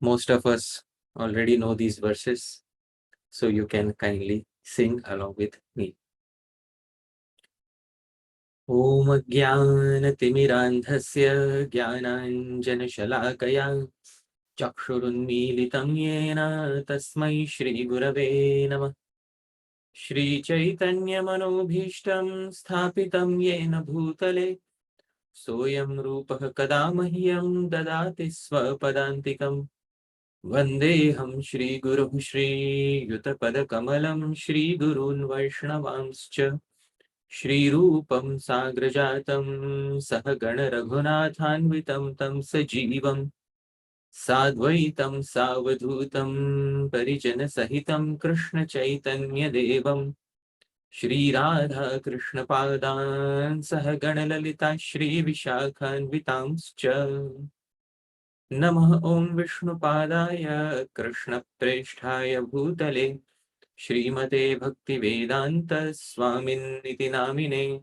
Most of us already know these verses, so you can kindly sing along with me. Om Jnana-timirandhasya Jnananjana-shalakaya Chakshurunmilitam yena Tasmai Shri Gurave Namah. Shri Chaitanya Manobhishtam Sthapitam yena Bhutale Soyam Rupah Kada Mahyam Dadati Swapadantikam Vandeham Shri Guru Shri Yutapada Kamalam Shri Gurun Vaishnavamscha Shri Rupam Sagrajatam Sahagana Raghunathanvitam Tam Sajivam Sadvaitam Savadhutam Parijana Sahitam Krishna Chaitanya Devam Shri Radha Krishna Padan Sahagana Lalita Shri Vishakhanvitamscha Namah Om Vishnu Padaya Krishna Preshthaya Bhutale Shrimate Bhakti Vedanta Swamin Niti Namine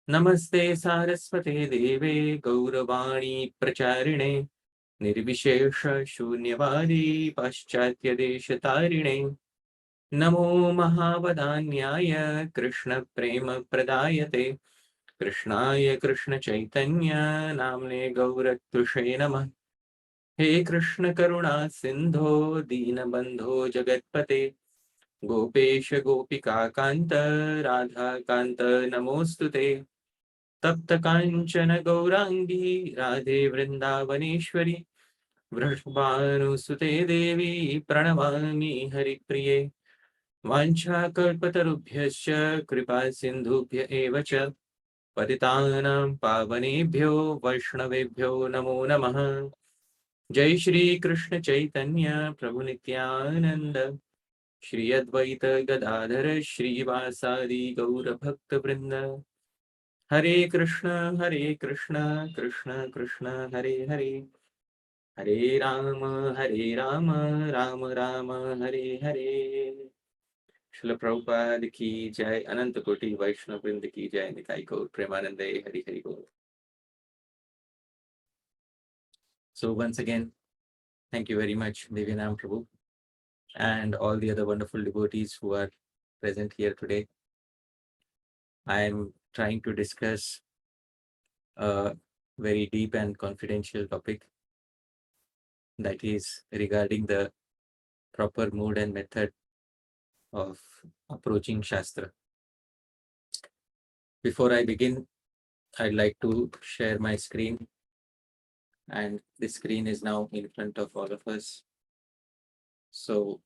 Namaste Saraswate Deve Gauravani Pracharine Nirvishesha Shunyavadi Paschatya Deshatarine Namo Mahavadanyaya Krishna Prema Pradayate Krishnaya Krishna Chaitanya Namne Gaurattushe Namah He Krishna Karuna Sindho Deenabandho Jagatpate Gopesha Gopika Kanta Radha Kanta Namostute Tapta Kanchana Gaurangi Radhe Vrindavaneshwari Vrashbhanusute Devi Pranamami Haripriye Vancha Kalpatarubhyascha Kripa Sindhubhya Evacha Patitanam Pavanebhyo Vaishnavebhyo Namo Namaha Jai Shri Krishna Chaitanya Prabhu Nityananda Shri Advaita Gadadhara Shri Vasadi Gaura Bhakta Vrinda Hare Krishna Krishna Krishna Hare Hare Hare Rama Rama Rama Hare Hare. Srila Prabhupada ki jai, Ananta Koti Vaishnava Vrinda ki jai, Nitai Gaur Premanande Hari Hari Gaur. So once again, thank you very much, Divyanam Prabhu, and all the other wonderful devotees who are present here today. I am trying to discuss a very deep and confidential topic, that is regarding the proper mood and method of approaching Shastra. Before I begin, I'd like to share my screen, and the screen is now in front of all of us. So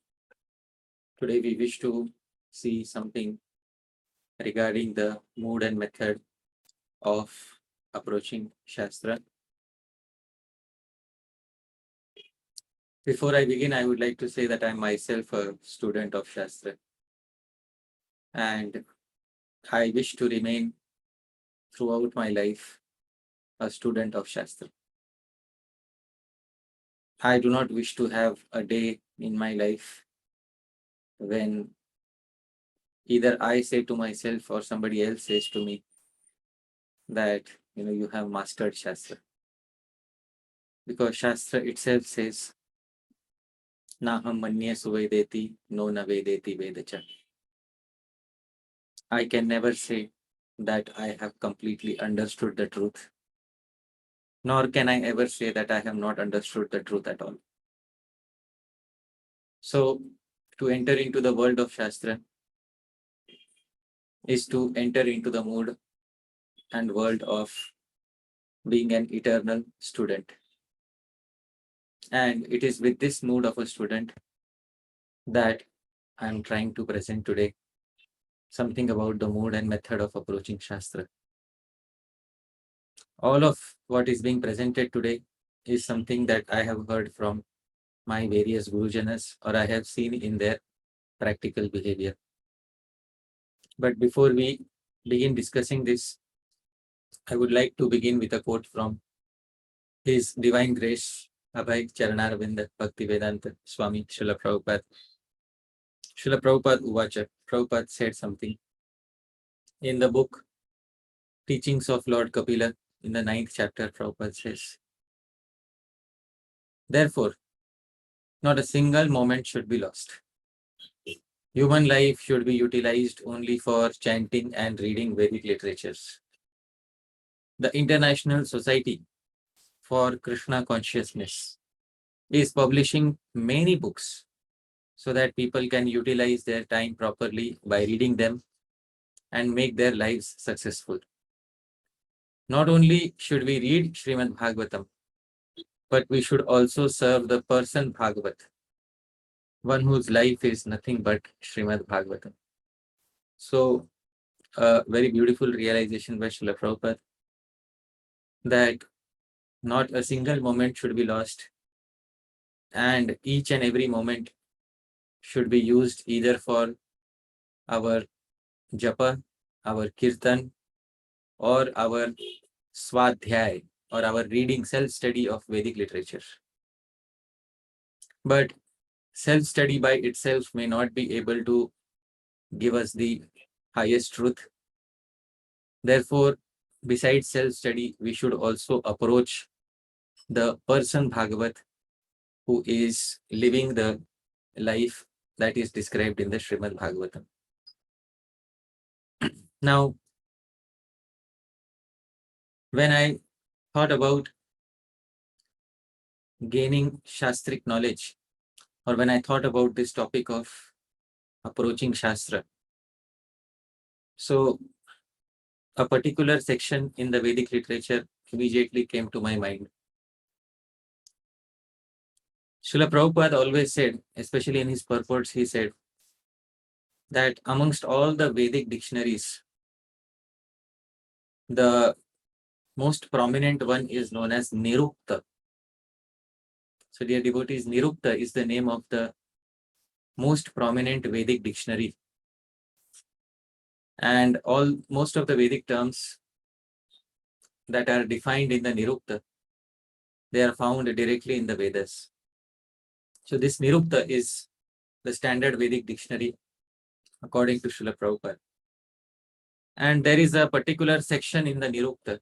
today we wish to see something regarding the mood and method of approaching Shastra. Before I begin, I would like to say that I'm myself a student of Shastra, and I wish to remain throughout my life a student of Shastra. I do not wish to have a day in my life when either I say to myself or somebody else says to me that, you have mastered Shastra. Because Shastra itself says, Naham manye suvedeti, no navedeti vedacha. I can never say that I have completely understood the truth, nor can I ever say that I have not understood the truth at all. So, to enter into the world of Shastra is to enter into the mood and world of being an eternal student. And it is with this mood of a student that I am trying to present today something about the mood and method of approaching Shastra. All of what is being presented today is something that I have heard from my various Gurujanas, or I have seen in their practical behavior. But before we begin discussing this, I would like to begin with a quote from His Divine Grace Abhay Charanaravinda Bhakti Vedanta Swami Srila Prabhupada. Srila Prabhupada uvaca. Prabhupada said something in the book Teachings of Lord Kapila, in the 9th chapter. Prabhupada says, therefore, Not a single moment should be lost. Human life should be utilized only for chanting and reading Vedic literatures. The International Society for Krishna Consciousness is publishing many books so that people can utilize their time properly by reading them and make their lives successful. Not only should we read Srimad Bhagavatam, but we should also serve the person Bhagavat, one whose life is nothing but Srimad Bhagavatam. So, a very beautiful realization by Srila Prabhupada that not a single moment should be lost, and each and every moment should be used either for our japa, our kirtan, or our swadhyay, or our reading, self-study of Vedic literature. But self-study by itself may not be able to give us the highest truth. Therefore, besides self-study, we should also approach the person Bhagavat who is living the life that is described in the Srimad Bhagavatam. Now, when I thought about gaining Shastric knowledge, or when I thought about this topic of approaching Shastra, so a particular section in the Vedic literature immediately came to my mind. Srila Prabhupada always said, especially in his purports, he said that amongst all the Vedic dictionaries, the most prominent one is known as Nirukta. So, dear devotees, Nirukta is the name of the most prominent Vedic dictionary. And most of the Vedic terms that are defined in the Nirukta, they are found directly in the Vedas. So this Nirukta is the standard Vedic dictionary according to Srila Prabhupada. And there is a particular section in the Nirukta.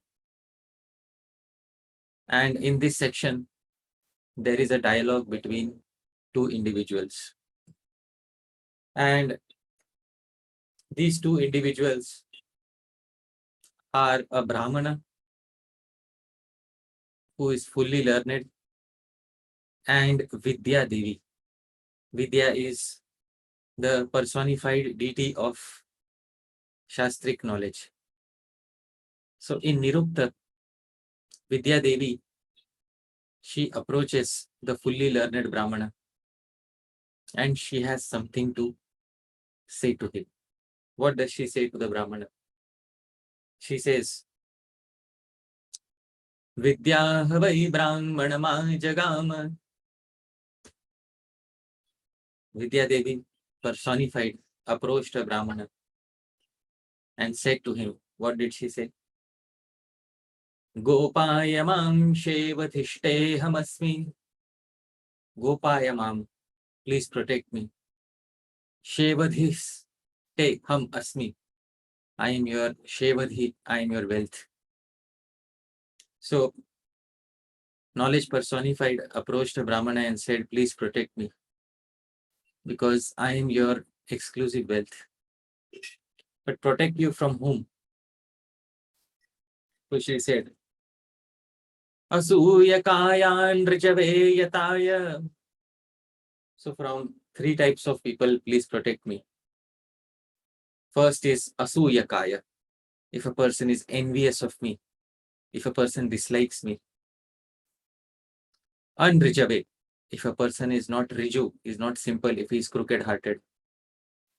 And in this section, there is a dialogue between two individuals. And these two individuals are a Brahmana who is fully learned and Vidya-devi. Vidya is the personified deity of Shastric knowledge. So in Nirukta, Vidya-devi, she approaches the fully learned Brahmana and she has something to say to him. What does she say to the Brahmana? She says, Vidya havai brahmanama jagama. Vidya-devi, personified, approached a Brahmana and said to him, what did she say? Gopayamam shevadhishte hamasmi. Gopayamam, please protect me. Shevadhishte ham asmi. I am your Shevadhi, I am your wealth. So, knowledge personified approached a Brahmana and said, please protect me because I am your exclusive wealth. But protect you from whom? So she said, asūyakāya anṛjave ayatāya. So from three types of people, please protect me. First is asūyakāya. If a person is envious of me, if a person dislikes me. Anṛjave. If a person is not riju, is not simple, if he is crooked-hearted.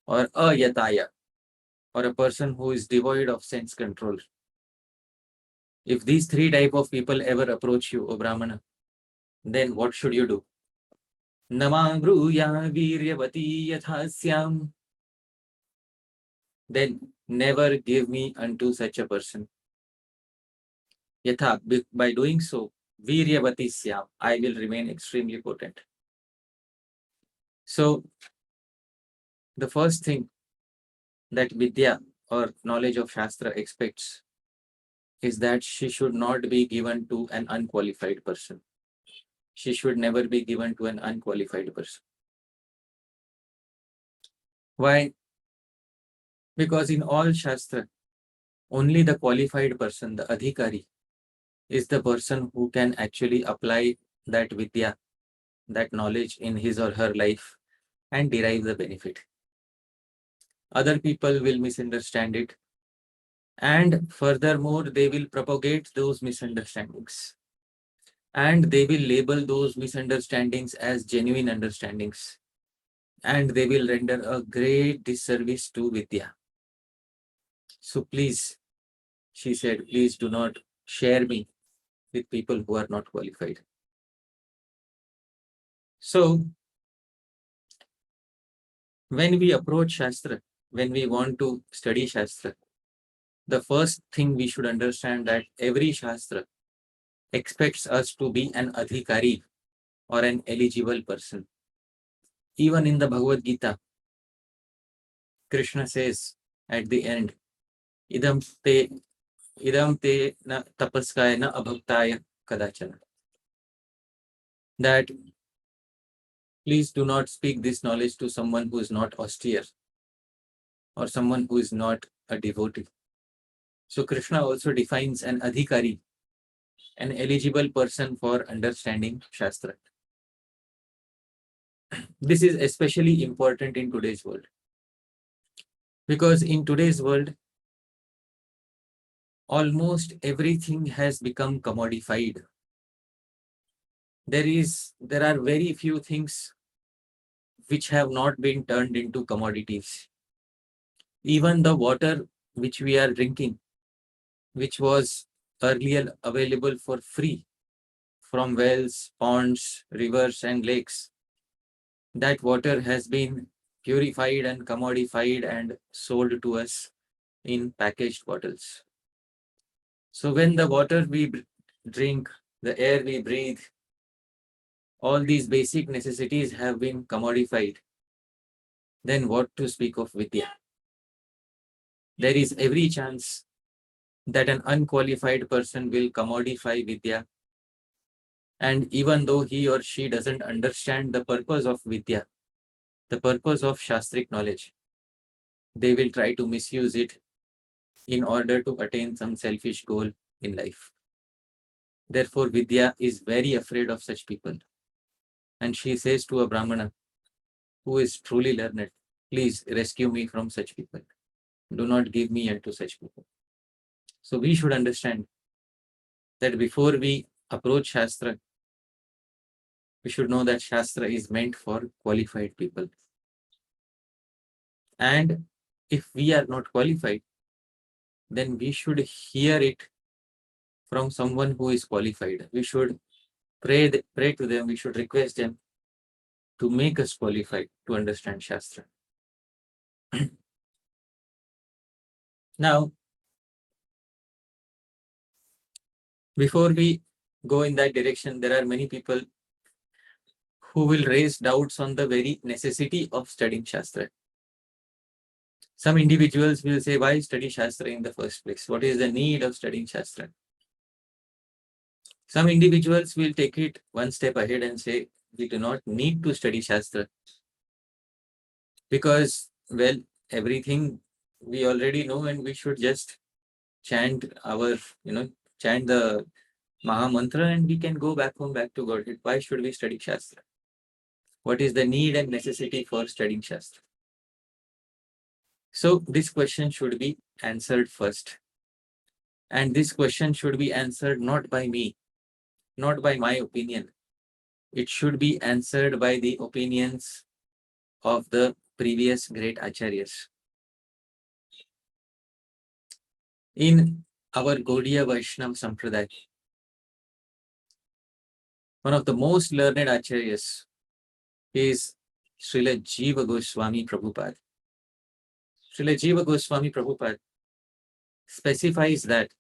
Or ayatāya. Or a person who is devoid of sense control. If these three type of people ever approach you, O Brahmana, then what should you do? Namābrūya Vidya-devi yathāsyam. Then never give me unto such a person. Yatha, by doing so, Vidya-devi syam, I will remain extremely potent. So, the first thing that Vidya or knowledge of Shastra expects is that she should not be given to an unqualified person. she should never be given to an unqualified person. Why? Because in all Shastra, only the qualified person, the adhikari, is the person who can actually apply that vidya, that knowledge in his or her life and derive the benefit. Other people will misunderstand it, and furthermore, they will propagate those misunderstandings. And they will label those misunderstandings as genuine understandings. And they will render a great disservice to Vidya. So please, she said, please do not share me with people who are not qualified. So, when we approach Shastra, when we want to study Shastra, the first thing we should understand that every Shastra expects us to be an adhikari or an eligible person. Even in the Bhagavad Gita, Krishna says at the end, idam te na tapaskaya na abhaktaya kadachana. That please do not speak this knowledge to someone who is not austere or someone who is not a devotee. So Krishna also defines an adhikari, an eligible person for understanding Shastra. This is especially important in today's world. Because in today's world, almost everything has become commodified. There are very few things which have not been turned into commodities. Even the water which we are drinking, which was earlier available for free from wells, ponds, rivers, and lakes, that water has been purified and commodified and sold to us in packaged bottles. So when the water we drink, the air we breathe, all these basic necessities have been commodified, then what to speak of Vidya? There is every chance that an unqualified person will commodify Vidya, and even though he or she doesn't understand the purpose of Vidya, the purpose of Shastric knowledge, they will try to misuse it in order to attain some selfish goal in life. Therefore, Vidya is very afraid of such people. And she says to a Brahmana who is truly learned, please rescue me from such people. Do not give me unto such people. So we should understand that before we approach Shastra, we should know that Shastra is meant for qualified people. And if we are not qualified, then we should hear it from someone who is qualified. We should pray to them, we should request them to make us qualified to understand Shastra. Now, before we go in that direction, there are many people who will raise doubts on the very necessity of studying Shastra. Some individuals will say, why study Shastra in the first place? What is the need of studying Shastra? Some individuals will take it one step ahead and say, we do not need to study Shastra because, well, everything we already know and we should just chant chant the Maha Mantra and we can go back home, back to Godhead. Why should we study Shastra? What is the need and necessity for studying Shastra? So this question should be answered first. And this question should be answered not by me, not by my opinion. It should be answered by the opinions of the previous great acharyas. In our Gaudiya Vaishnava Sampradaya, one of the most learned acharyas is Srila Jiva Goswami Prabhupada. Srila Jiva Goswami Prabhupada specifies that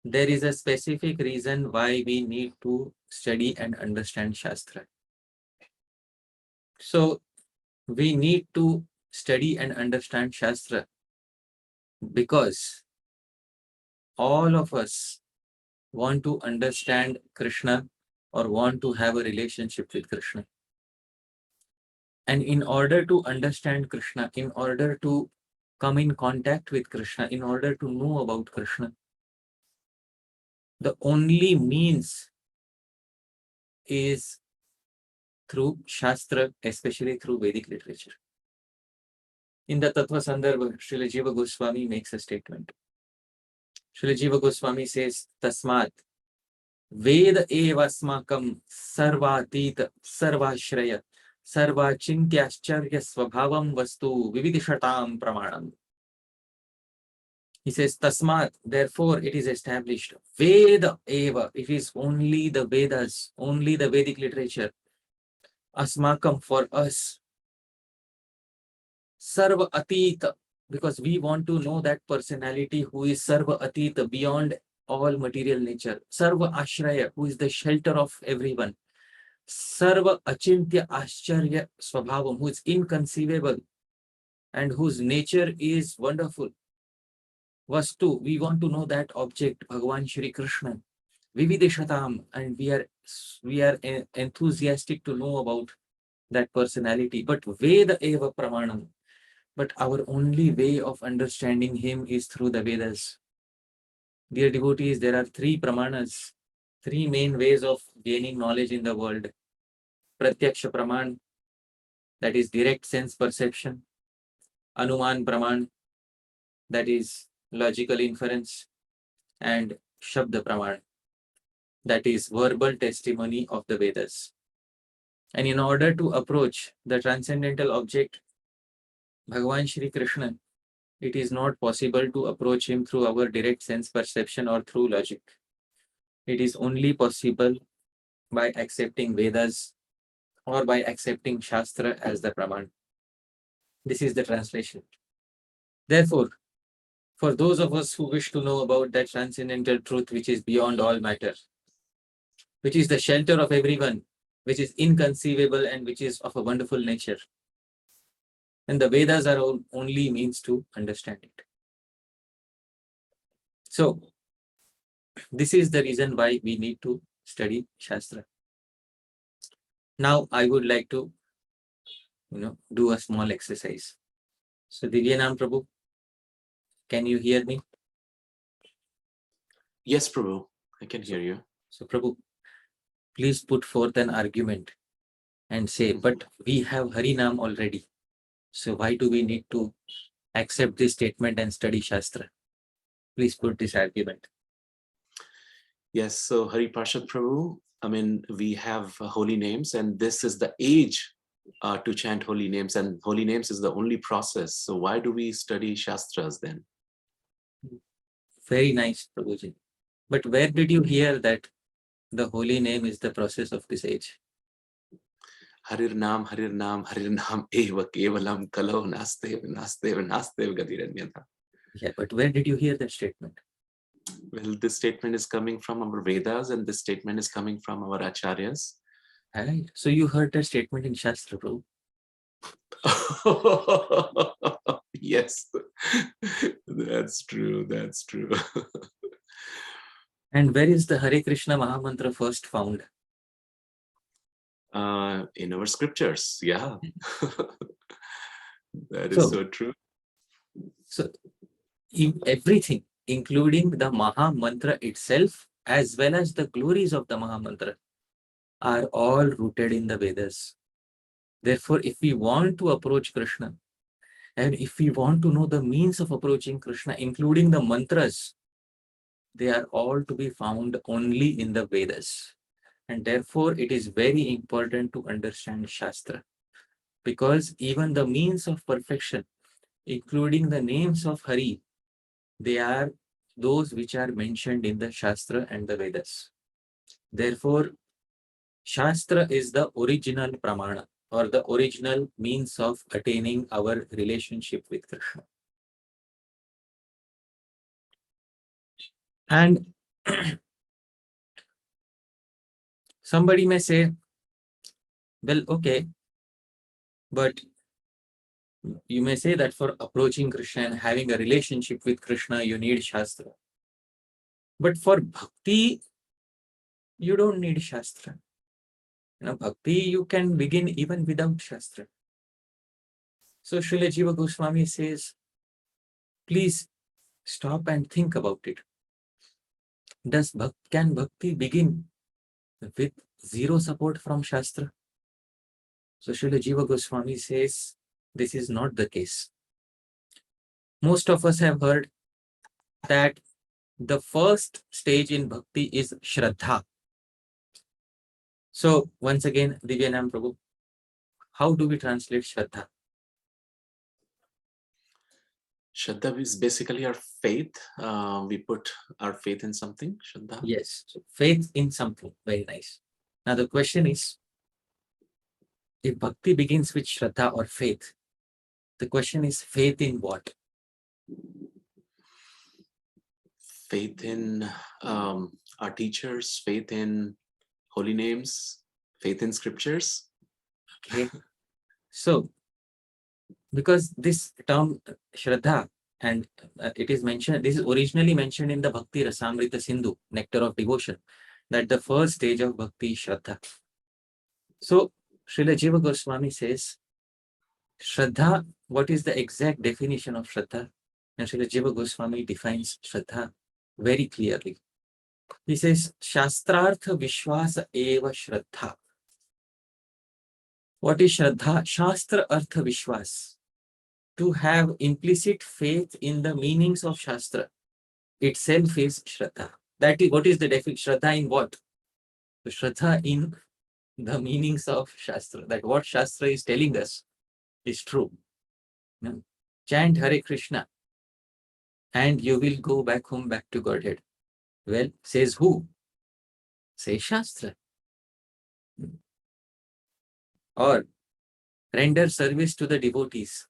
there is a specific reason why we need to study and understand Shastra. So, we need to study and understand Shastra because all of us want to understand Krishna or want to have a relationship with Krishna. And in order to understand Krishna, in order to come in contact with Krishna, in order to know about Krishna, the only means is through Shastra, especially through Vedic literature. In the Tattva Sandarbha, Srila Jiva Goswami makes a statement. Srila Jiva Goswami says, Tasmat Veda evasmakam sarvatita sarvashraya sarvachintyāścarya svabhavam vastu vividishatam pramanam. He says, Tasmat, therefore it is established. Veda eva, it is only the Vedas, only the Vedic literature. Asmakam, for us. Sarva atita, because we want to know that personality who is Sarva atita, beyond all material nature. Sarva ashraya, who is the shelter of everyone. Sarva achintya ascharya swabhavam, who is inconceivable and whose nature is wonderful. Vastu, we want to know that object, Bhagavan Shri Krishna. Vivideshatam, and we are enthusiastic to know about that personality. But Veda eva pramanam. But our only way of understanding him is through the Vedas. Dear devotees, there are three pramanas, three main ways of gaining knowledge in the world. Pratyaksha praman, that is direct sense perception. Anuman praman, that is logical inference. And Shabda praman, that is verbal testimony of the Vedas. And in order to approach the transcendental object, Bhagavan Shri Krishna, it is not possible to approach him through our direct sense perception or through logic. It is only possible by accepting Vedas or by accepting Shastra as the Praman. This is the translation. Therefore, for those of us who wish to know about that transcendental truth which is beyond all matter, which is the shelter of everyone, which is inconceivable and which is of a wonderful nature, and the Vedas are only means to understand it. So, this is the reason why we need to study Shastra. Now, I would like to, do a small exercise. So, Divyanam Prabhu, can you hear me? Yes, Prabhu, I can hear you. So, Prabhu, please put forth an argument and say, but we have Harinam already. So, why do we need to accept this statement and study Shastra? Please put this argument. Yes, so Hari Pārṣada Prabhu, I mean, we have holy names, and this is the age to chant holy names, and holy names is the only process. So why do we study Shastras then? Very nice, Prabhuji. But where did you hear that the holy name is the process of this age? Harir Nam, eva kevalam kalo nastev gadiranyata. Yeah, but where did you hear that statement? Well, this statement is coming from our Vedas, and this statement is coming from our acharyas. Right. So you heard that statement in Shastra, Prabhu. Yes, that's true. That's true. And where is the Hare Krishna Mahamantra first found? In our scriptures, yeah. That is so true. So everything, including the Maha Mantra itself, as well as the glories of the Maha Mantra, are all rooted in the Vedas. Therefore, if we want to approach Krishna, and if we want to know the means of approaching Krishna, including the mantras, they are all to be found only in the Vedas. And therefore, it is very important to understand Shastra, because even the means of perfection, including the names of Hari, they are those which are mentioned in the Shastra and the Vedas. Therefore, Shastra is the original pramana, or the original means of attaining our relationship with Krishna. And somebody may say, well, okay, but you may say that for approaching Krishna and having a relationship with Krishna, you need Shastra. But for bhakti, you don't need Shastra. Bhakti, you can begin even without Shastra. So Srila Jiva Goswami says, please stop and think about it. Can Bhakti begin with zero support from Shastra? So Srila Jiva Goswami says, this is not the case. Most of us have heard that the first stage in Bhakti is Śraddhā. So once again, Divyanam Prabhu, how do we translate Śraddhā? Śraddhā is basically our faith. We put our faith in something, Śraddhā. Yes, so faith in something. Very nice. Now the question is, if Bhakti begins with Śraddhā or faith, the question is faith in what? Faith in our teachers, faith in holy names, faith in scriptures. Okay. So, because this term Śraddhā, and it is mentioned, this is originally mentioned in the Bhakti Rasamrita Sindhu, Nectar of Devotion, that the first stage of Bhakti is Śraddhā. So, Srila Jiva Goswami says, Śraddhā, what is the exact definition of Śraddhā? And Srila Jiva Goswami defines Śraddhā very clearly. He says, Shastrartha Vishwasa Eva Śraddhā. What is Śraddhā? Shastra Artha Vishwas. To have implicit faith in the meanings of Shastra itself is Śraddhā. That is, what is the definition? Śraddhā in what? So Śraddhā in the meanings of Shastra. That what Shastra is telling us is true. Chant Hare Krishna and you will go back home, back to Godhead. Well, says who? Says Shastra. Or render service to the devotees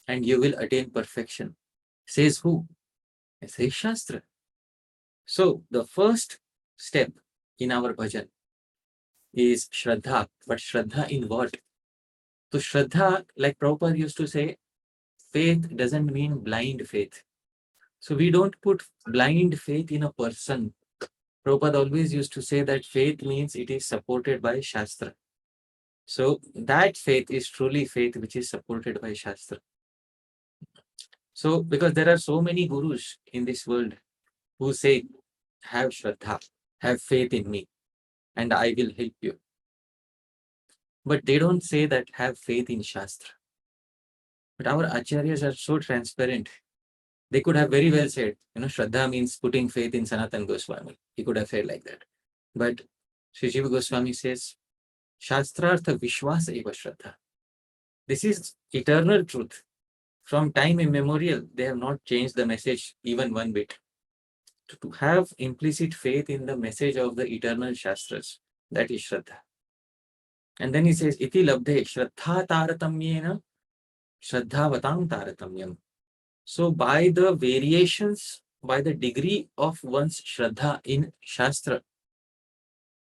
and you will attain perfection. Says who? Says Shastra. So the first step in our bhajan is Śraddhā. But Śraddhā in what? So Śraddhā, like Prabhupada used to say, faith doesn't mean blind faith. So we don't put blind faith in a person. Prabhupada always used to say that faith means it is supported by Shastra. So that faith is truly faith which is supported by Shastra. So because there are so many gurus in this world who say, have Śraddhā, have faith in me and I will help you. But they don't say that have faith in Shastra. But our acharyas are so transparent. They could have very well said, Śraddhā means putting faith in Sanatana Goswami. He could have said like that. But Sri Jiva Goswami says, Shastrartha Vishwasa Eva Śraddhā. This is eternal truth. From time immemorial, they have not changed the message even one bit. To have implicit faith in the message of the eternal Shastras, that is Śraddhā. And then he says, Iti labdhe Śraddhā taratamyena Śraddhāvatam taratamyam. So by the variations, by the degree of one's Śraddhā in Shastra,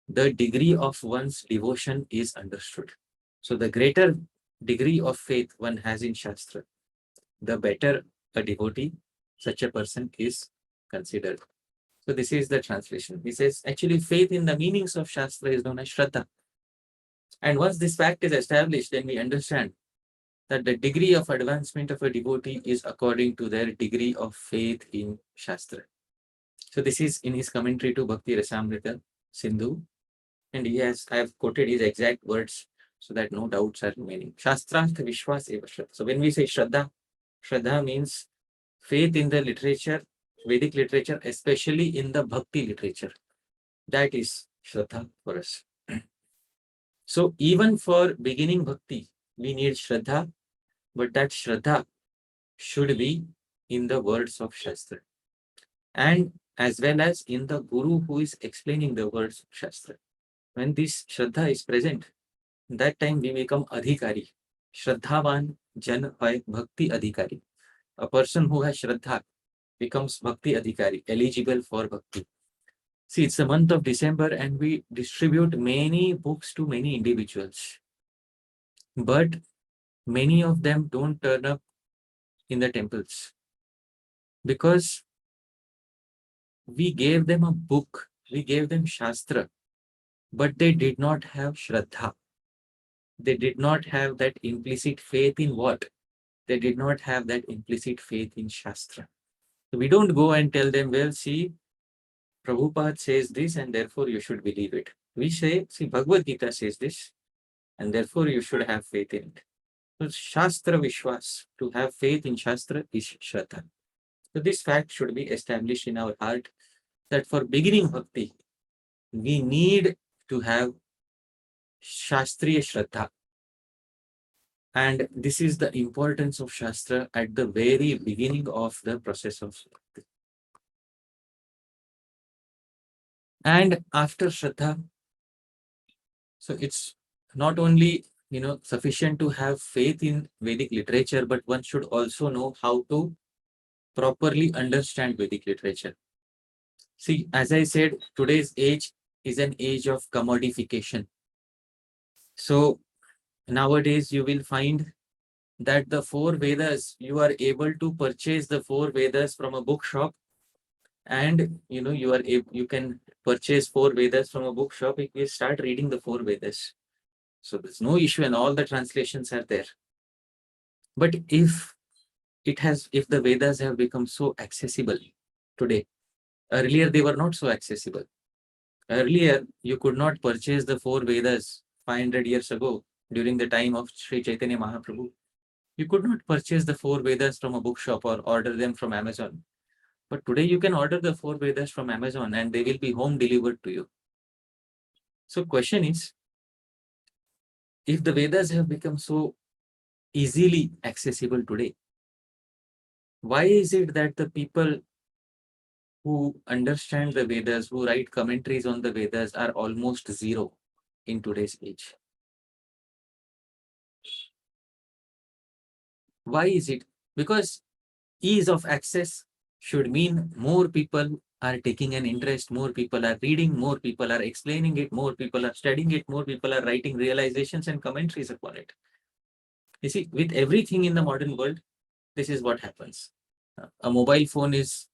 the degree of one's devotion is understood. So the greater degree of faith one has in Shastra, the better a devotee, such a person is considered. So this is the translation. He says, actually faith in the meanings of Shastra is known as Śraddhā. And once this fact is established, then we understand that the degree of advancement of a devotee is according to their degree of faith in Shastra. So this is in his commentary to Bhakti Rasamrita Sindhu. And I have quoted his exact words so that no doubts are remaining. Shastrartha Vishwas Eva Śraddhā. So when we say Śraddhā, Śraddhā means faith in the literature, Vedic literature, especially in the Bhakti literature. That is Śraddhā for us. So even for beginning Bhakti, we need Śraddhā, but that Śraddhā should be in the words of Shastra. And as well as in the Guru who is explaining the words of Shastra. When this Śraddhā is present, that time we become Adhikari. Shraddhavan Jan Hoy Bhakti Adhikari. A person who has Śraddhā becomes Bhakti Adhikari, eligible for Bhakti. See, it's the month of December and we distribute many books to many individuals. But many of them don't turn up in the temples. Because we gave them a book, we gave them Shastra, but they did not have Śraddhā. They did not have that implicit faith in what? They did not have that implicit faith in Shastra. So we don't go and tell them, well, see, Prabhupada says this and therefore you should believe it. We say, see, Bhagavad Gita says this and therefore you should have faith in it. So Shastra Vishwas, to have faith in Shastra is Śraddhā. So this fact should be established in our heart that for beginning bhakti, we need to have Shastriya Śraddhā. And this is the importance of Shastra at the very beginning of the process of bhakti. And after Śraddhā, so it's not only sufficient to have faith in Vedic literature, but one should also know how to properly understand Vedic literature. See, as I said, today's age is an age of commodification. So nowadays you will find that the 4 Vedas, you are able to purchase the 4 Vedas from a bookshop, and you can purchase 4 Vedas from a bookshop if you start reading the 4 Vedas. So there's no issue and all the translations are there. But if the Vedas have become so accessible today, earlier they were not so accessible. Earlier, you could not purchase the 4 Vedas 500 years ago during the time of Sri Chaitanya Mahaprabhu. You could not purchase the 4 Vedas from a bookshop or order them from Amazon. But today you can order the 4 Vedas from Amazon and they will be home delivered to you. So question is, if the Vedas have become so easily accessible today, why is it that the people who understand the Vedas, who write commentaries on the Vedas, are almost zero in today's age? Why is it? Because ease of access should mean more people are taking an interest, more people are reading, more people are explaining it, more people are studying it, more people are writing realizations and commentaries upon it. You see, with everything in the modern world, this is what happens. A mobile phone is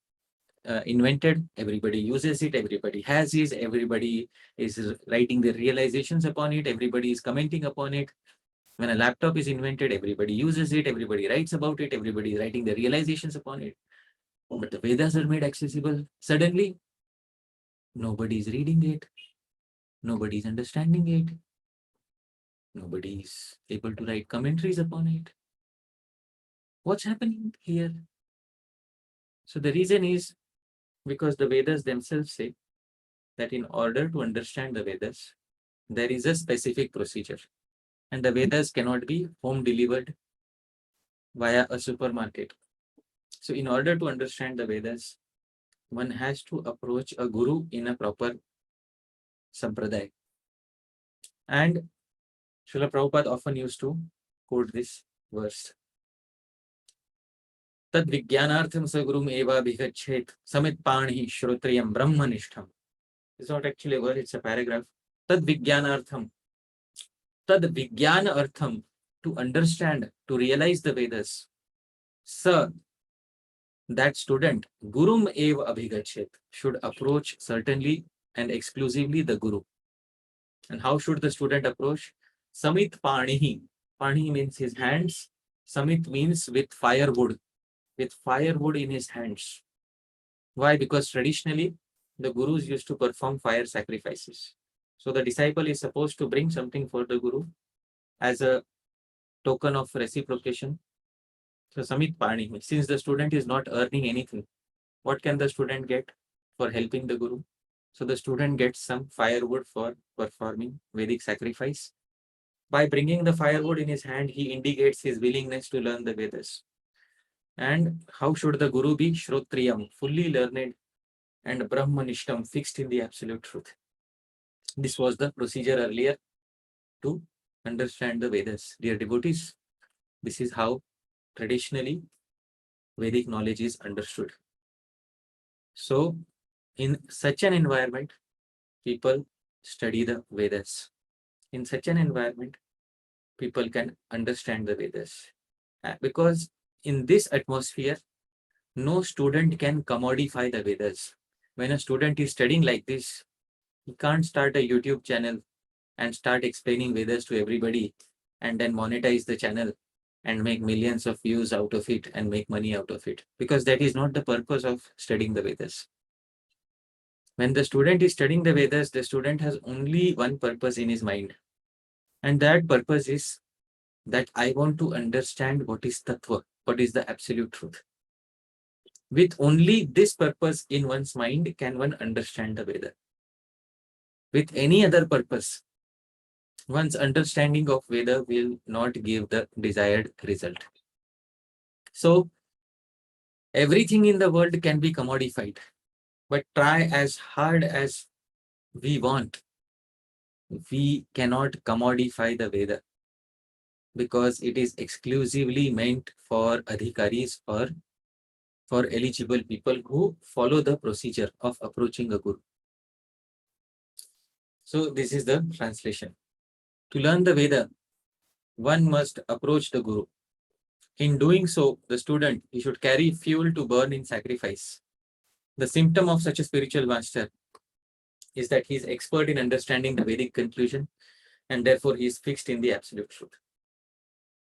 invented, everybody uses it, everybody has it, everybody is writing their realizations upon it, everybody is commenting upon it. When a laptop is invented, everybody uses it, everybody writes about it, everybody is writing their realizations upon it. But the Vedas are made accessible. Suddenly, nobody is reading it, nobody is understanding it, nobody is able to write commentaries upon it. What's happening here? So the reason is because the Vedas themselves say that in order to understand the Vedas, there is a specific procedure. And the Vedas cannot be home delivered via a supermarket. So in order to understand the Vedas, one has to approach a guru in a proper sampradaya. And Srila Prabhupada often used to quote this verse. Tad Vijnanartham Sagurum Eva Bhigachet Samit Pani Shrotriyam Brahmanishtham. It's not actually a word, it's a paragraph. Tad Vijnanartham. Tad Vijnanartham, to understand, to realize the Vedas. Sa, that student, Gurum Eva Abhigachet, should approach certainly and exclusively the Guru. And how should the student approach? Samit Panihi. Pani means his hands. Samit means with firewood in his hands. Why? Because traditionally, the gurus used to perform fire sacrifices. So the disciple is supposed to bring something for the guru as a token of reciprocation. So Samit Pani, since the student is not earning anything, what can the student get for helping the guru? So the student gets some firewood for performing Vedic sacrifice. By bringing the firewood in his hand, he indicates his willingness to learn the Vedas. And how should the guru be? Shrotriyam, fully learned, and Brahmanishtam, fixed in the absolute truth. This was the procedure earlier to understand the Vedas. Dear devotees, this is how traditionally Vedic knowledge is understood. So in such an environment, people study the Vedas. In such an environment, people can understand the Vedas. Because in this atmosphere, no student can commodify the Vedas. When a student is studying like this, You can't start a YouTube channel and start explaining Vedas to everybody and then monetize the channel and make millions of views out of it and make money out of it, because that is not the purpose of studying the Vedas. When the student is studying the Vedas, the student has only one purpose in his mind. And that purpose is that I want to understand what is Tattva, what is the absolute truth. With only this purpose in one's mind can one understand the Veda. With any other purpose, one's understanding of Veda will not give the desired result. So, everything in the world can be commodified, but try as hard as we want, we cannot commodify the Veda, because it is exclusively meant for adhikaris or for eligible people who follow the procedure of approaching a guru. So this is the translation. To learn the Veda, one must approach the guru. In doing so, the student, he should carry fuel to burn in sacrifice. The symptom of such a spiritual master is that he is expert in understanding the Vedic conclusion, and therefore he is fixed in the absolute truth.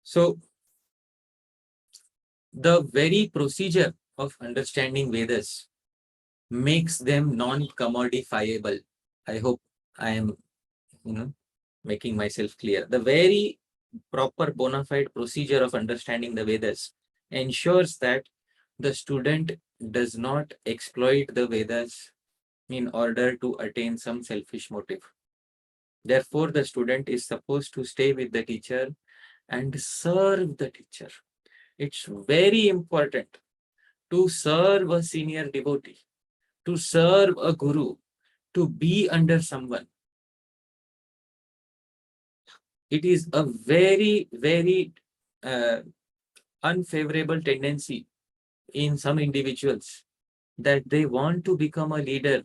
So the very procedure of understanding Vedas makes them non-commodifiable. I hope I am making myself clear. The very proper bona fide procedure of understanding the Vedas ensures that the student does not exploit the Vedas in order to attain some selfish motive. Therefore, the student is supposed to stay with the teacher and serve the teacher. It's very important to serve a senior devotee, to serve a guru, to be under someone. It is a very, very unfavorable tendency in some individuals that they want to become a leader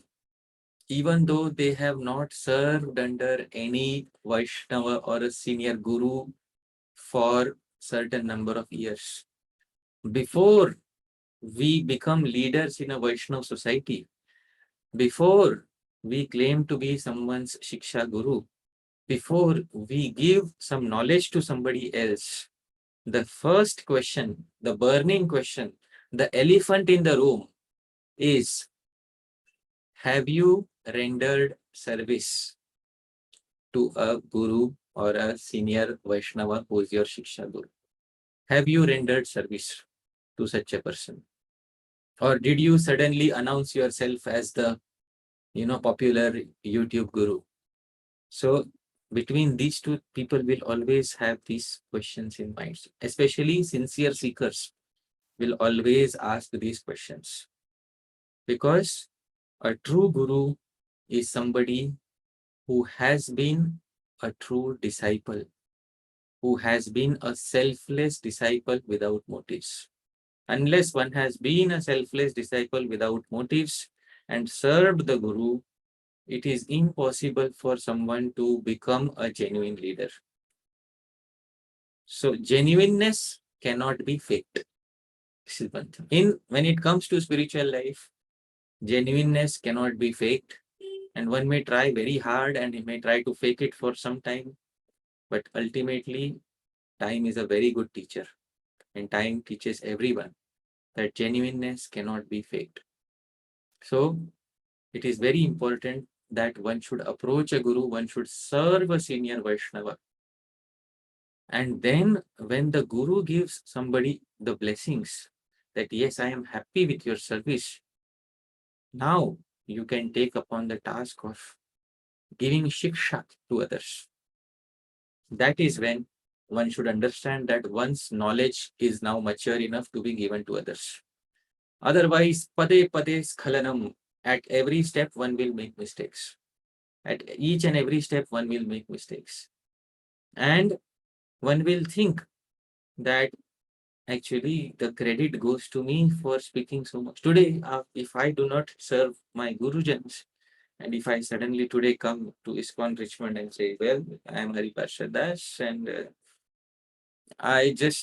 even though they have not served under any Vaishnava or a senior guru for certain number of years. Before we become leaders in a Vaishnava society, before we claim to be someone's Shiksha Guru, before we give some knowledge to somebody else, the first question, the burning question, the elephant in the room is, have you rendered service to a guru or a senior Vaishnava who is your Shiksha Guru? Have you rendered service to such a person? Or did you suddenly announce yourself as the popular YouTube guru? So between these two, people will always have these questions in mind. Especially sincere seekers will always ask these questions, because a true guru is somebody who has been a true disciple, who has been a selfless disciple without motives. Unless one has been a selfless disciple without motives and served the guru, it is impossible for someone to become a genuine leader. So genuineness cannot be faked. This is one thing. When it comes to spiritual life, genuineness cannot be faked, and one may try very hard and he may try to fake it for some time, but ultimately time is a very good teacher, and time teaches everyone that genuineness cannot be faked. So it is very important that one should approach a guru, one should serve a senior Vaishnava. And then when the guru gives somebody the blessings that, yes, I am happy with your service, now you can take upon the task of giving shiksha to others. That is when one should understand that one's knowledge is now mature enough to be given to others. Otherwise, pade pade skhalanam, at every step one will make mistakes. At each and every step one will make mistakes. And one will think that actually the credit goes to me for speaking so much. Today, if I do not serve my Gurujanas, and if I suddenly today come to ISKCON Richmond and say, well, I am Hari Das, and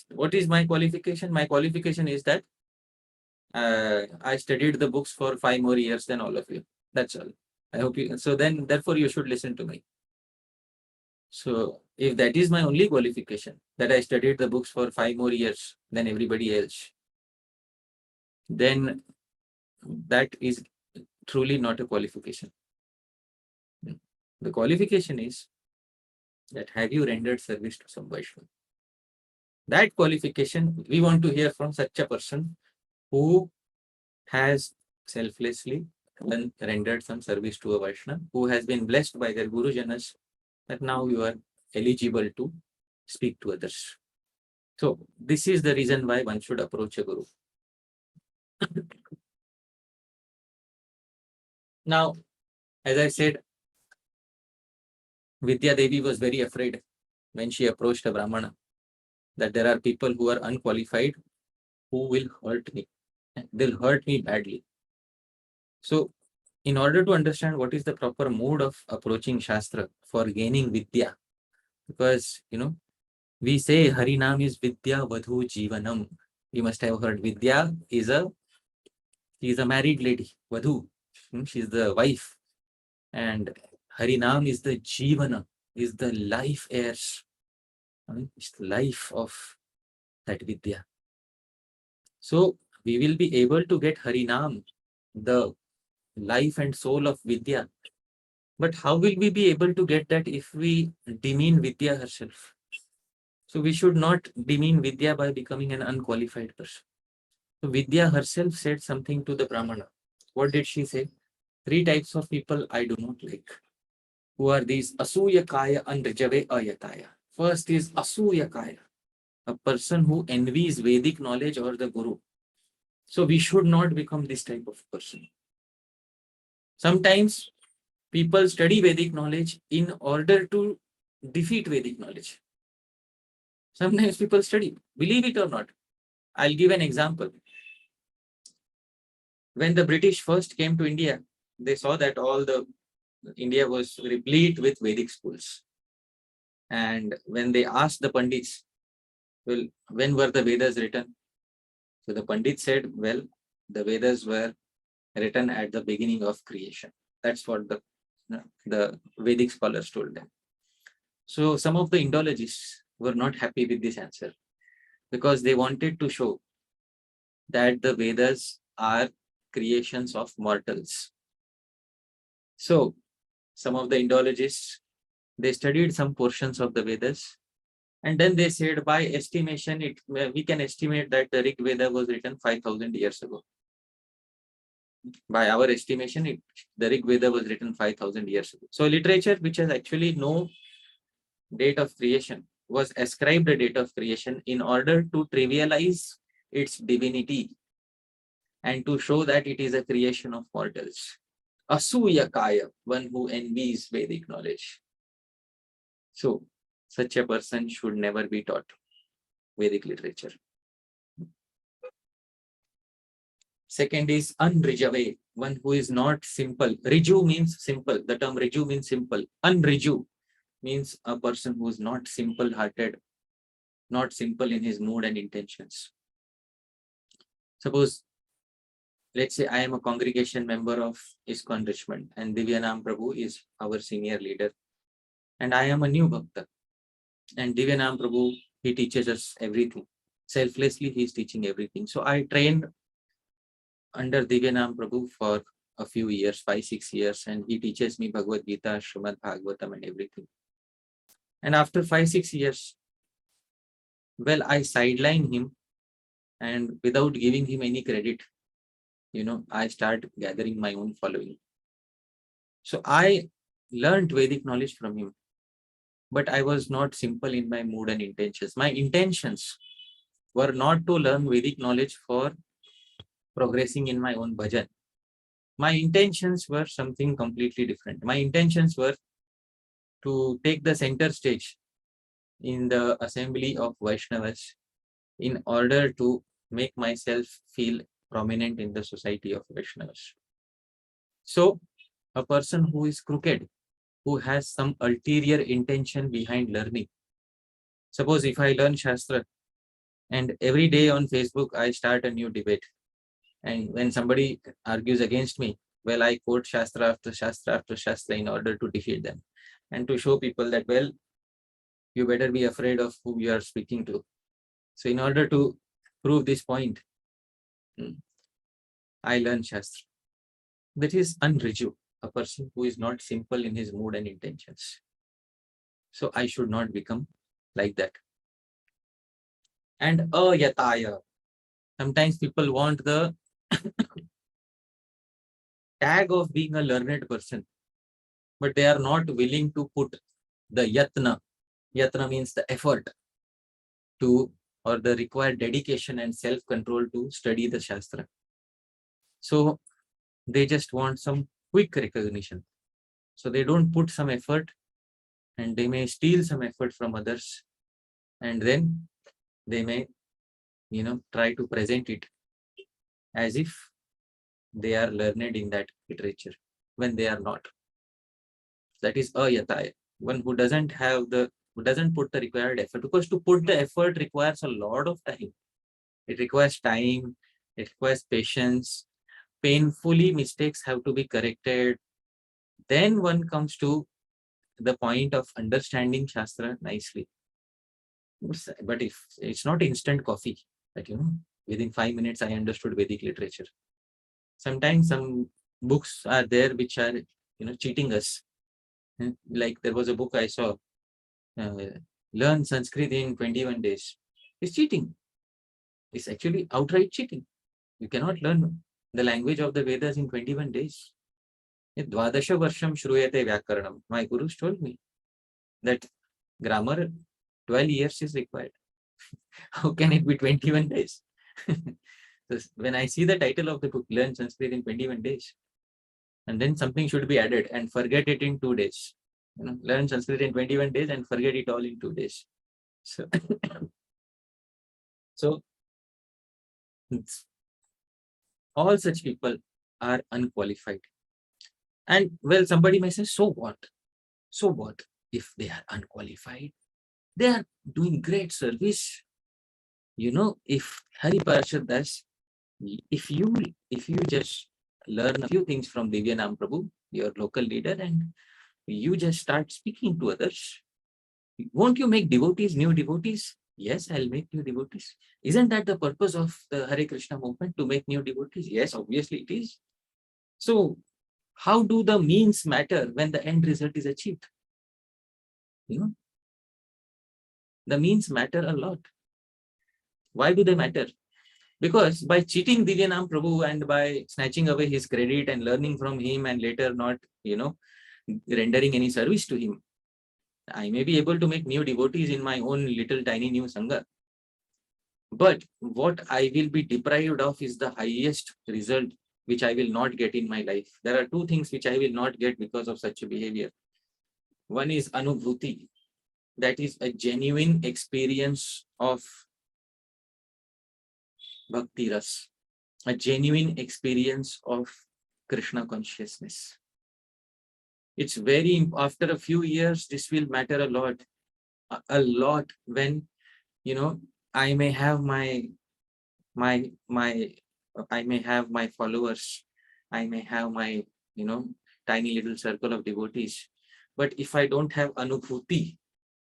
what is my qualification? My qualification is that I studied the books for 5 more years than all of you. That's all. I hope you, so then therefore you should listen to me. So if that is my only qualification, that I studied the books for 5 more years than everybody else, then that is truly not a qualification. The qualification is that have you rendered service to some Vaishnava? That qualification we want to hear from such a person who has selflessly rendered some service to a Vaishnava, who has been blessed by their Gurujanas, that now you are eligible to speak to others. So this is the reason why one should approach a Guru. Now, as I said, Vidya-devi was very afraid when she approached a Brahmana that there are people who are unqualified who will hurt me. They'll hurt me badly. So, in order to understand what is the proper mode of approaching Shastra for gaining Vidya, because we say Harinam is Vidya Vadhu Jivanam. You must have heard Vidya is a married lady, Vadhu. She's the wife. And Harinam is the Jivana, is the life heirs. It's the life of that Vidya. So we will be able to get Harinam, the life and soul of Vidya. But how will we be able to get that if we demean Vidya herself? So we should not demean Vidya by becoming an unqualified person. So Vidya herself said something to the Brahmana. What did she say? 3 types of people I do not like. Who are these? Asūyakāya, anṛjave, ayatāya. First is asūyakāya, a person who envies Vedic knowledge or the Guru. So we should not become this type of person. Sometimes people study Vedic knowledge in order to defeat Vedic knowledge. Sometimes people study, believe it or not. I'll give an example. When the British first came to India, they saw that India was replete with Vedic schools. And when they asked the Pandits, well, when were the Vedas written? So the Pandit said, well, the Vedas were written at the beginning of creation. That's what the Vedic scholars told them. So some of the Indologists were not happy with this answer because they wanted to show that the Vedas are creations of mortals. So some of the Indologists, they studied some portions of the Vedas, and then they said by estimation, we can estimate that the Rig Veda was written 5,000 years ago. By our estimation, the Rig Veda was written 5,000 years ago. So literature which has actually no date of creation was ascribed a date of creation in order to trivialize its divinity and to show that it is a creation of mortals. Asūyakāya, one who envies Vedic knowledge. So such a person should never be taught Vedic literature. Second is anṛjave, one who is not simple. Riju means simple. The term Riju means simple. Anṛju means a person who is not simple-hearted, not simple in his mood and intentions. Suppose, let's say I am a congregation member of ISKCON Richmond and Divyanam Prabhu is our senior leader. And I am a new Bhakta. And Divyanam Prabhu, he teaches us everything. Selflessly, he is teaching everything. So I trained under Divyanam Prabhu for a few years, 5-6 years, and he teaches me Bhagavad Gita, Srimad Bhagavatam and everything. And after 5-6 years, well, I sideline him, and without giving him any credit, I start gathering my own following. So I learned Vedic knowledge from him, but I was not simple in my mood and intentions. My intentions were not to learn Vedic knowledge for progressing in my own bhajan. My intentions were something completely different. My intentions were to take the center stage in the assembly of Vaishnavas in order to make myself feel prominent in the society of Vaishnavas. So a person who is crooked, who has some ulterior intention behind learning. Suppose if I learn Shastra and every day on Facebook I start a new debate, and when somebody argues against me, well, I quote Shastra after Shastra after Shastra in order to defeat them and to show people that, well, you better be afraid of who you are speaking to. So in order to prove this point, I learn Shastra. That is anṛjave, a person who is not simple in his mood and intentions. So I should not become like that. And ayatāya. Sometimes people want the tag of being a learned person, but they are not willing to put the yatna. Yatna means the effort to, or the required dedication and self-control to study the Shastra. So they just want some quick recognition. So they don't put some effort, and they may steal some effort from others, and then they may, try to present it as if they are learned in that literature when they are not. That is ayatāya, one who doesn't put the required effort, because to put the effort requires a lot of time. It requires time, it requires patience. Painfully, mistakes have to be corrected. Then one comes to the point of understanding Shastra nicely. But if it's not instant coffee, that within 5 minutes I understood Vedic literature. Sometimes some books are there which are cheating us. Like there was a book I saw, learn Sanskrit in 21 days. It's cheating. It's actually outright cheating. You cannot learn the language of the Vedas in 21 days. Dvadasha varsham shruyate vyakaranam. My gurus told me that grammar 12 years is required. How can it be 21 days? When I see the title of the book, learn Sanskrit in 21 days, and then something should be added, and forget it in 2 days. Learn Sanskrit in 21 days and forget it all in 2 days. So, so all such people are unqualified. And well, somebody may say, so what? So what if they are unqualified? They are doing great service. If Hari Pārṣada does, if you just learn a few things from Divyanam Prabhu, your local leader, and you just start speaking to others, won't you make devotees, new devotees? Yes, I'll make new devotees. Isn't that the purpose of the Hare Krishna movement, to make new devotees? Yes, obviously it is. So how do the means matter when the end result is achieved? The means matter a lot. Why do they matter? Because by cheating Divyanam Prabhu and by snatching away his credit and learning from him and later not, rendering any service to him, I may be able to make new devotees in my own little tiny new Sangha. But what I will be deprived of is the highest result which I will not get in my life. There are two things which I will not get because of such a behavior. One is Anubhuti. That is a genuine experience of Bhakti Ras, a genuine experience of Krishna consciousness. It's very, after a few years, this will matter a lot when, I may have my I may have my followers, I may have my, tiny little circle of devotees. But if I don't have Anubhuti,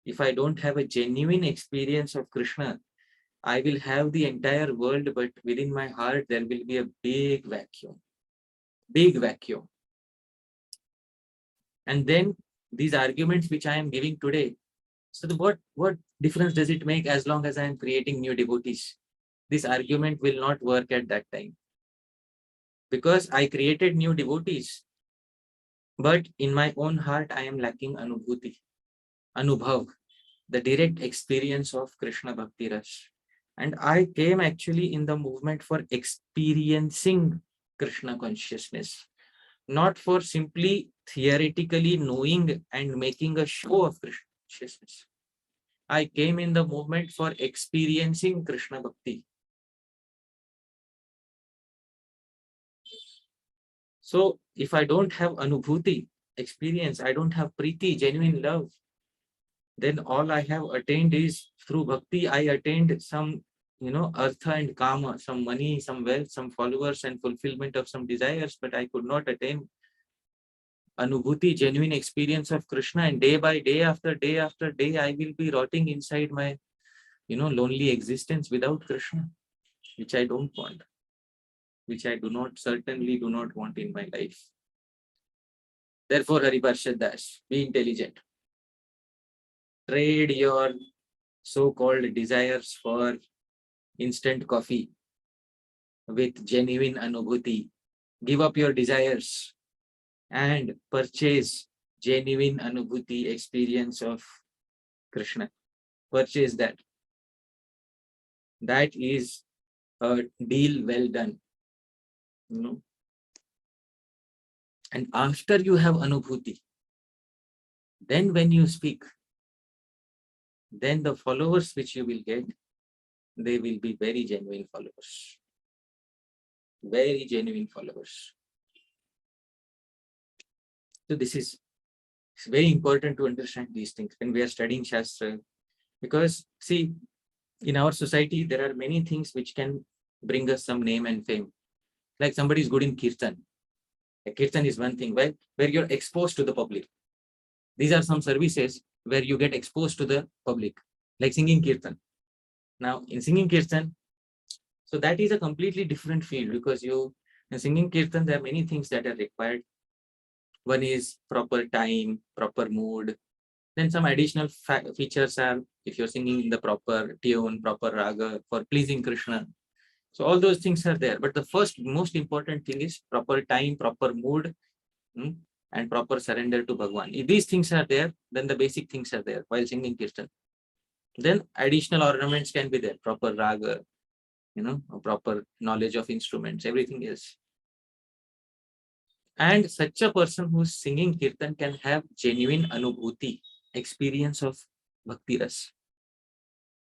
if I don't have a genuine experience of Krishna, I will have the entire world, but within my heart, there will be a big vacuum. Big vacuum. And then these arguments which I am giving today, so what difference does it make as long as I am creating new devotees? This argument will not work at that time. Because I created new devotees, but in my own heart, I am lacking Anubhuti, Anubhav, the direct experience of Krishna Bhakti Ras. And I came actually in the movement for experiencing Krishna consciousness, not for simply theoretically knowing and making a show of Krishna consciousness. I came in the movement for experiencing Krishna Bhakti. So if I don't have Anubhuti, experience, I don't have Priti, genuine love, then all I have attained is through Bhakti, I attained some artha and kama, some money, some wealth, some followers and fulfillment of some desires, but I could not attain Anubhuti, genuine experience of Krishna, and day by day after day after day, I will be rotting inside my, lonely existence without Krishna, which I don't want, which I certainly do not want in my life. Therefore, Hari Parshad Das, be intelligent. Trade your so-called desires for instant coffee with genuine Anubhuti. Give up your desires and purchase genuine Anubhuti experience of Krishna. Purchase that. That is a deal well done. And after you have Anubhuti, then when you speak, then the followers which you will get, they will be very genuine followers. Very genuine followers. So this is very important to understand these things when we are studying Shastra. Because see, in our society, there are many things which can bring us some name and fame. Like somebody is good in Kirtan. Kirtan is one thing where you're exposed to the public. These are some services where you get exposed to the public, like singing Kirtan. Now, in singing Kirtan, so that is a completely different field, because in singing Kirtan, there are many things that are required. One is proper time, proper mood. Then some additional features are if you're singing in the proper tune, proper raga for pleasing Krishna. So all those things are there. But the first most important thing is proper time, proper mood, and proper surrender to Bhagwan. If these things are there, then the basic things are there while singing Kirtan. Then additional ornaments can be there, proper raga, a proper knowledge of instruments, everything else. And such a person who's singing Kirtan can have genuine Anubhuti, experience of Bhakti Ras.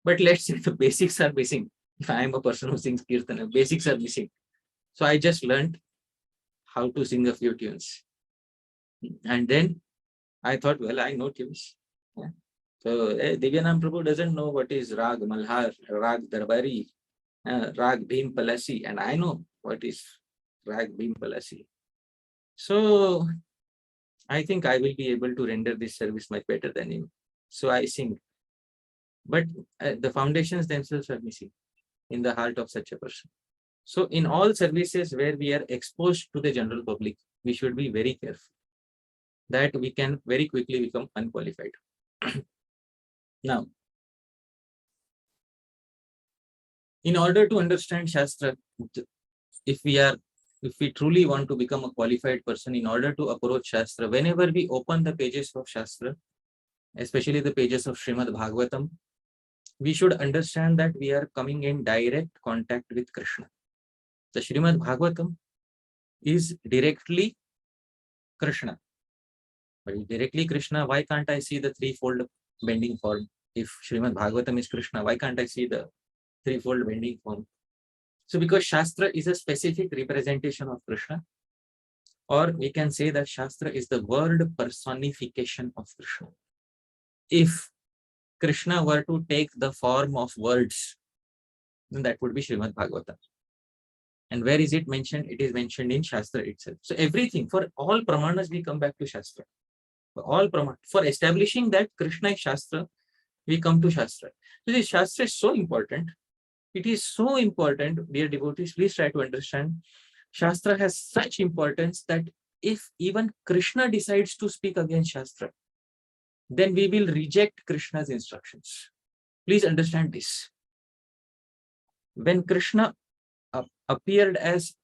But let's say the basics are missing. If I am a person who sings Kirtan, the basics are missing. So I just learned how to sing a few tunes. And then I thought, well, I know tunes. Yeah. So Divyanam Prabhu doesn't know what is Rag Malhar, Rag Darbari, Rag Bhim Palasi, and I know what is Rag Bhim Palasi. So I think I will be able to render this service much better than him. So I sing. But the foundations themselves are missing in the heart of such a person. So in all services where we are exposed to the general public, we should be very careful that we can very quickly become unqualified. Now, in order to understand Shastra, if we truly want to become a qualified person, in order to approach Shastra, whenever we open the pages of Shastra, especially the pages of Srimad Bhagavatam, we should understand that we are coming in direct contact with Krishna. The Srimad Bhagavatam is directly Krishna. But directly Krishna, why can't I see the threefold bending form? If Srimad Bhagavatam is Krishna, why can't I see the threefold bending form? So because Shastra is a specific representation of Krishna, or we can say that Shastra is the word personification of Krishna. If Krishna were to take the form of words, then that would be Srimad Bhagavatam. And where is it mentioned? It is mentioned in Shastra itself. So everything, for all Pramanas, we come back to Shastra. For all Pramanas, for establishing that Krishna is Shastra, we come to Shastra. So this Shastra is so important. It is so important, dear devotees, please try to understand. Shastra has such importance that if even Krishna decides to speak against Shastra, then we will reject Krishna's instructions. Please understand this. When Krishna appeared as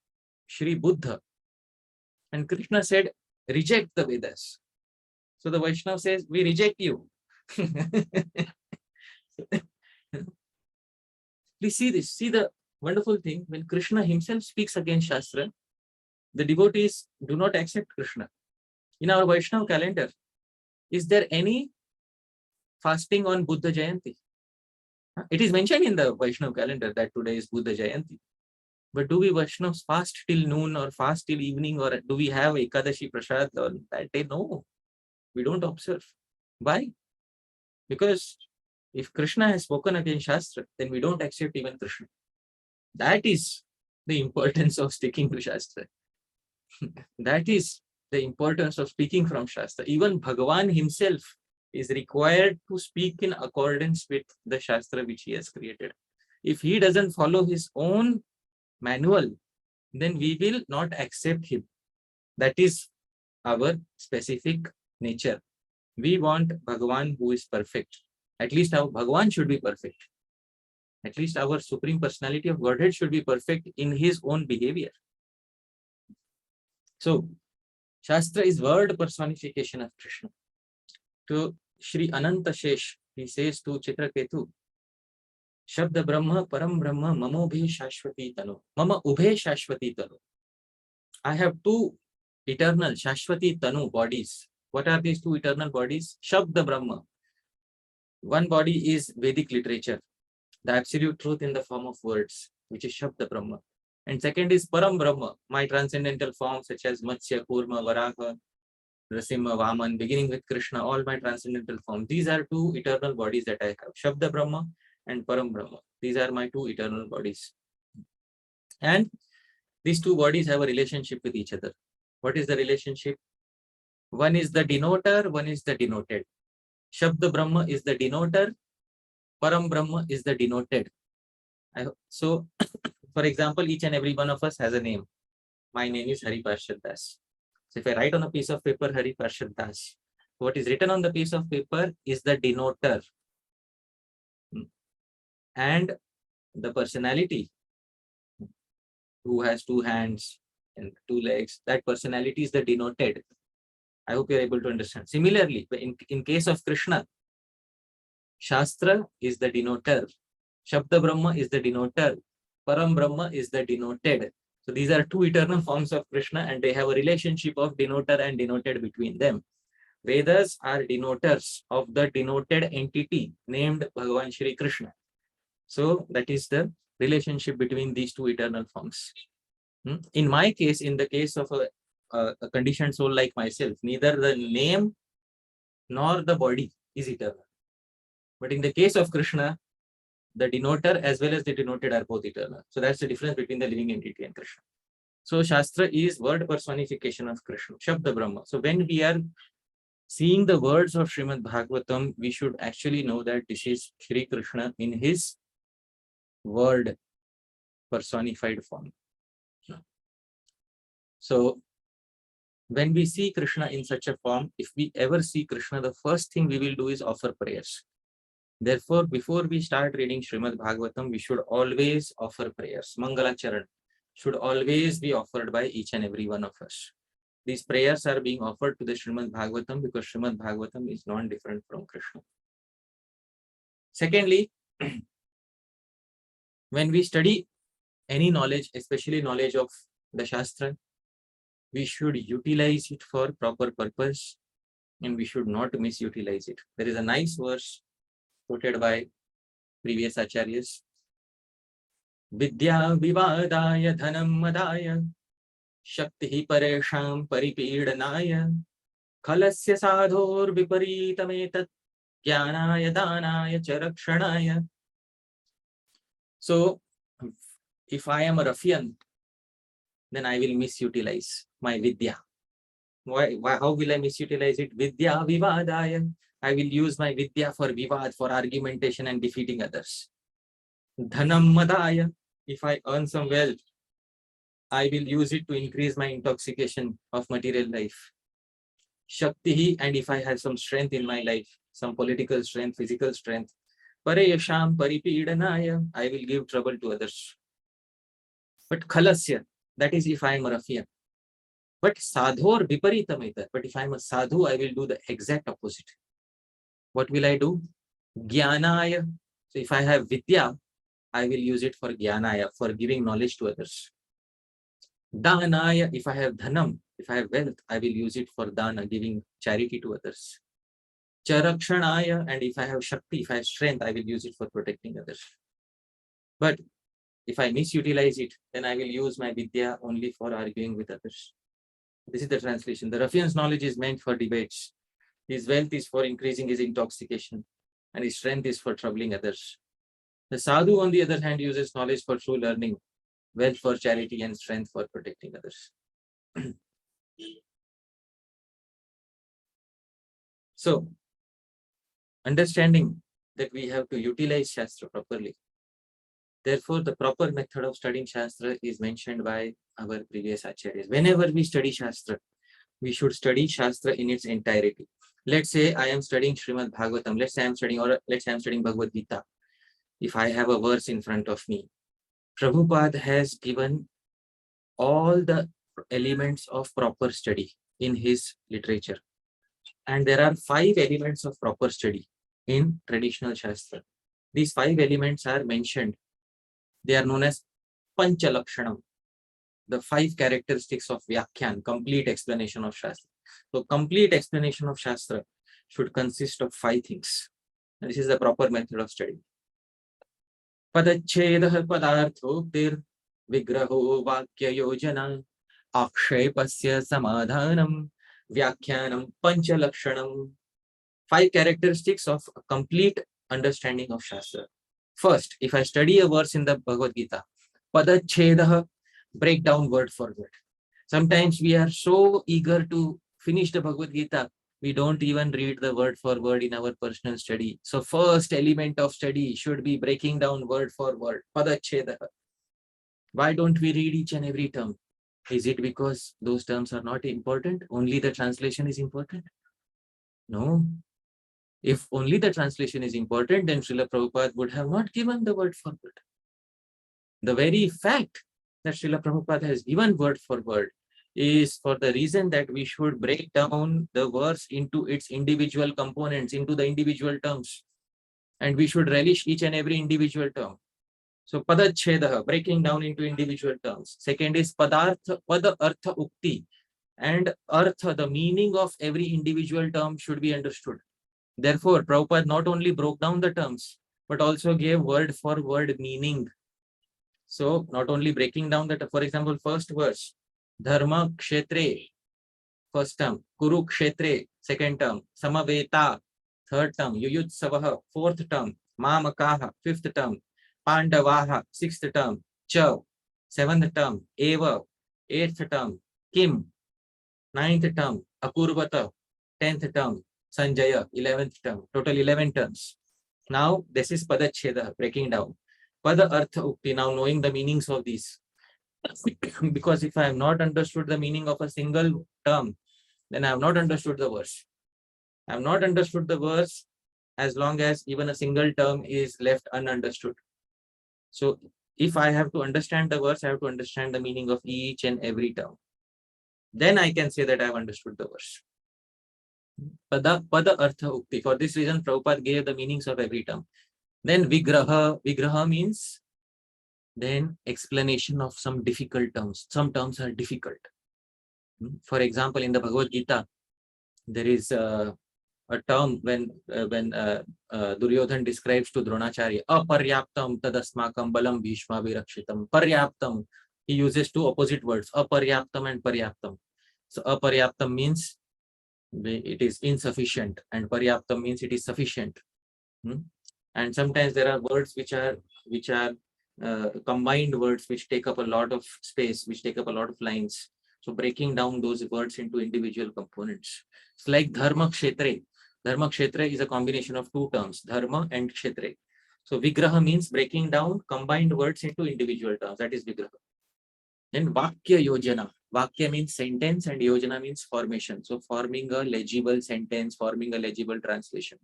Shri Buddha, and Krishna said, reject the Vedas. So the Vaishnava says, we reject you. Please see this. See the wonderful thing. When Krishna himself speaks against Shastra, the devotees do not accept Krishna. In our Vaishnava calendar, is there any fasting on Buddha Jayanti? It is mentioned in the Vaishnava calendar that today is Buddha Jayanti. But do we Vaishnavas fast till noon or fast till evening, or do we have Ekadashi Prasad on that day? No, we don't observe. Why? Because If Krishna has spoken against Shastra, then we don't accept even Krishna. That is the importance of sticking to Shastra. That is the importance of speaking from Shastra. Even Bhagavan himself is required to speak in accordance with the Shastra which he has created. If he doesn't follow his own manual, then we will not accept him. That is our specific nature. We want Bhagavan who is perfect. At least our Bhagavan should be perfect. At least our Supreme Personality of Godhead should be perfect in his own behavior. So, Shastra is word personification of Krishna. To Sri Ananta Shesh, he says to Chitraketu, Shabda Brahma, Param Brahma, Mamobhe Shashwati Tanu. Mama Ubhe Shashwati Tanu. I have two eternal Shashwati Tanu bodies. What are these two eternal bodies? Shabda Brahma. One body is Vedic literature, the absolute truth in the form of words, which is Shabda Brahma. And second is Param Brahma, my transcendental forms such as Matsya, Kurma, Varaha, Rasimha, Vaman, beginning with Krishna, all my transcendental forms. These are two eternal bodies that I have, Shabda Brahma and Param Brahma. These are my two eternal bodies. And these two bodies have a relationship with each other. What is the relationship? One is the denoter, one is the denoted. Shabda Brahma is the denoter, Param Brahma is the denoted. So, for example, each and every one of us has a name. My name is Hari Pārṣada Das. So if I write on a piece of paper Hari Pārṣada Das, what is written on the piece of paper is the denoter. And the personality, who has two hands and two legs, that personality is the denoted. I hope you're able to understand. Similarly, in case of Krishna, Shastra is the denoter, Shabda Brahma is the denoter, Param Brahma is the denoted. So these are two eternal forms of Krishna and they have a relationship of denoter and denoted between them. Vedas are denoters of the denoted entity named Bhagavan Shri Krishna. So that is the relationship between these two eternal forms. In my case, in the case of a conditioned soul like myself, neither the name nor the body is eternal. But in the case of Krishna, the denoter as well as the denoted are both eternal. So that's the difference between the living entity and Krishna. So Shastra is word personification of Krishna, Shabda Brahma. So when we are seeing the words of Srimad Bhagavatam, we should actually know that this is Sri Krishna in his word personified form. So when we see Krishna in such a form, if we ever see Krishna, the first thing we will do is offer prayers. Therefore, before we start reading Srimad Bhagavatam, we should always offer prayers. Mangalacarana should always be offered by each and every one of us. These prayers are being offered to the Srimad Bhagavatam because Srimad Bhagavatam is non-different from Krishna. Secondly, when we study any knowledge, especially knowledge of the Shastra, we should utilize it for proper purpose and we should not misutilize it. There is a nice verse quoted by previous acharyas. Vidya-vivādāya dhanam madāya shakti paresham paripīdanāya khalasya sadhor viparītametat jnānāya dānāya cha rakshanāya. So, if I am a ruffian, then I will misutilize my vidya. How will I misutilize it? Vidya vivādāya. I will use my vidya for vivad, for argumentation and defeating others. Dhanam madāya. If I earn some wealth, I will use it to increase my intoxication of material life. Shakti, and if I have some strength in my life, some political strength, physical strength, pareyasham paripīdanāya, I will give trouble to others. But khalasya, that is if I am a ruffian. But sadhor viparītameta, but if I am a sadhu, I will do the exact opposite. What will I do? Jnānāya. So if I have vidya, I will use it for jnānāya, for giving knowledge to others. Dānāya, if I have dhanam, if I have wealth, I will use it for dana, giving charity to others. Charakshanāya, and if I have shakti, if I have strength, I will use it for protecting others. But if I misutilize it, then I will use my vidya only for arguing with others. This is the translation. The ruffian's knowledge is meant for debates. His wealth is for increasing his intoxication. and his strength is for troubling others. The sadhu, on the other hand, uses knowledge for true learning, wealth for charity, and strength for protecting others. So, understanding that we have to utilize Shastra properly. Therefore, the proper method of studying Shastra is mentioned by our previous acharyas. Whenever we study Shastra, we should study Shastra in its entirety. Let's say I am studying Srimad Bhagavatam. Let's say I'm studying Bhagavad Gita. If I have a verse in front of me, Prabhupada has given all the elements of proper study in his literature. And there are 5 elements of proper study in traditional Shastra. These 5 elements are mentioned. They are known as Panchalakshanam, the 5 characteristics of Vyakhyan, complete explanation of Shastra. So complete explanation of Shastra should consist of 5 things. And this is the proper method of study. Padachedah padarthoktir vigraho vakya yojana akshepasya samadhanam vyakhyanam panchalakshanam. 5 characteristics of a complete understanding of Shastra. First, if I study a verse in the Bhagavad Gita, Padachedah, break down word for word. Sometimes we are so eager to finish the Bhagavad Gita, we don't even read the word for word in our personal study. So first element of study should be breaking down word for word. Padachedah. Why don't we read each and every term? Is it because those terms are not important? Only the translation is important? No. If only the translation is important, then Srila Prabhupada would have not given the word for word. The very fact that Srila Prabhupada has given word for word is for the reason that we should break down the verse into its individual components, into the individual terms. And we should relish each and every individual term. So Padachedah, breaking down into individual terms. Second is Padartha, Pada Artha Ukti. And Artha, the meaning of every individual term should be understood. Therefore, Prabhupada not only broke down the terms, but also gave word for word meaning. So not only breaking down the, for example, first verse, Dharma Kshetre, first term, Kuru Kshetre, second term, Samaveta, third term, Yuyutsavaha, fourth term, Mamakaha, fifth term, Pandavaha, sixth term, Cha, seventh term, Eva, eighth term, Kim, ninth term, Akurvata, 10th term, Sanjaya, 11th term, total 11 terms. Now, this is Padacheda, breaking down. Pada Artha Ukti, now knowing the meanings of these. Because if I have not understood the meaning of a single term, then I have not understood the verse. I have not understood the verse as long as even a single term is left ununderstood. So, if I have to understand the verse, I have to understand the meaning of each and every term. Then I can say that I have understood the verse. Pada Artha Ukti. For this reason, Prabhupada gave the meanings of every term. Then Vigraha means then explanation of some difficult terms. Some terms are difficult. For example, in the Bhagavad Gita, there is a term when Duryodhan describes to Dronacharya, aparyaptam tadasmakam balam bhishma virakshitam. Paryaptam, he uses 2 opposite words, aparyaptam and paryaptam. So aparyaptam means it is insufficient, and paryaptam means it is sufficient. And sometimes there are words which are combined words which take up a lot of space, which take up a lot of lines. So breaking down those words into individual components. It's like Dharma Kshetre. Dharma Kshetre is a combination of 2 terms, Dharma and Kshetre. So Vigraha means breaking down combined words into individual terms. That is Vigraha. Then Vakya Yojana. Vakya means sentence and Yojana means formation. So forming a legible sentence, forming a legible translation.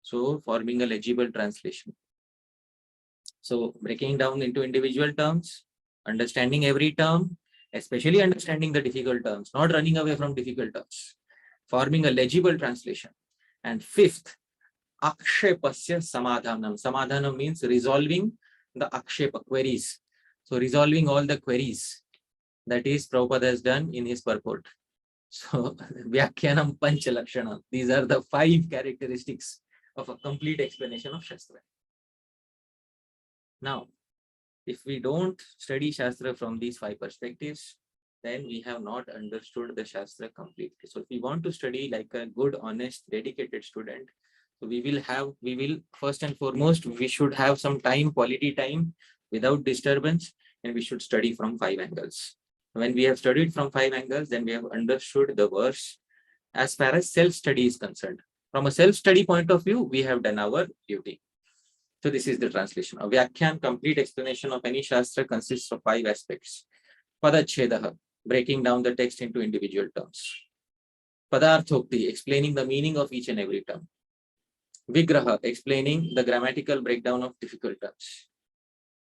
So forming a legible translation. So breaking down into individual terms, understanding every term, especially understanding the difficult terms, not running away from difficult terms, forming a legible translation. And fifth, akshepasya samadhanam. Samadhanam means resolving the akshepa queries. So resolving all the queries. That is Prabhupada has done in his purport. So Vyakhyanam Panchalakshanam. These are the 5 characteristics of a complete explanation of Shastra. Now, if we don't study Shastra from these 5 perspectives, then we have not understood the Shastra completely. So if we want to study like a good, honest, dedicated student, So we will first and foremost, we should have some time, quality time without disturbance, and we should study from 5 angles. When we have studied from 5 angles, then we have understood the verse as far as self-study is concerned. From a self-study point of view, we have done our duty. So this is the translation. A Vyakhyan, complete explanation of any Shastra, consists of 5 aspects. Padachhedaha, breaking down the text into individual terms. Padarthokti, explaining the meaning of each and every term. Vigraha, explaining the grammatical breakdown of difficult terms.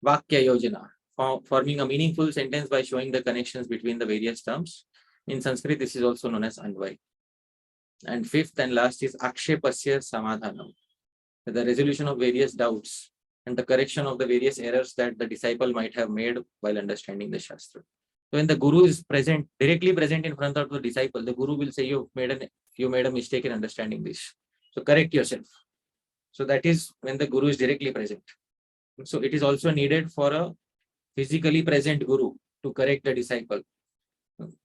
Vakya Yojana, forming a meaningful sentence by showing the connections between the various terms. In Sanskrit, this is also known as anṛjave. And 5th and last is akshepasya samadhanam, the resolution of various doubts and the correction of the various errors that the disciple might have made while understanding the Shastra. So when the Guru is present, directly present in front of the disciple, the Guru will say, you made a mistake in understanding this. So correct yourself. So that is when the Guru is directly present. So it is also needed for a physically present Guru to correct the disciple.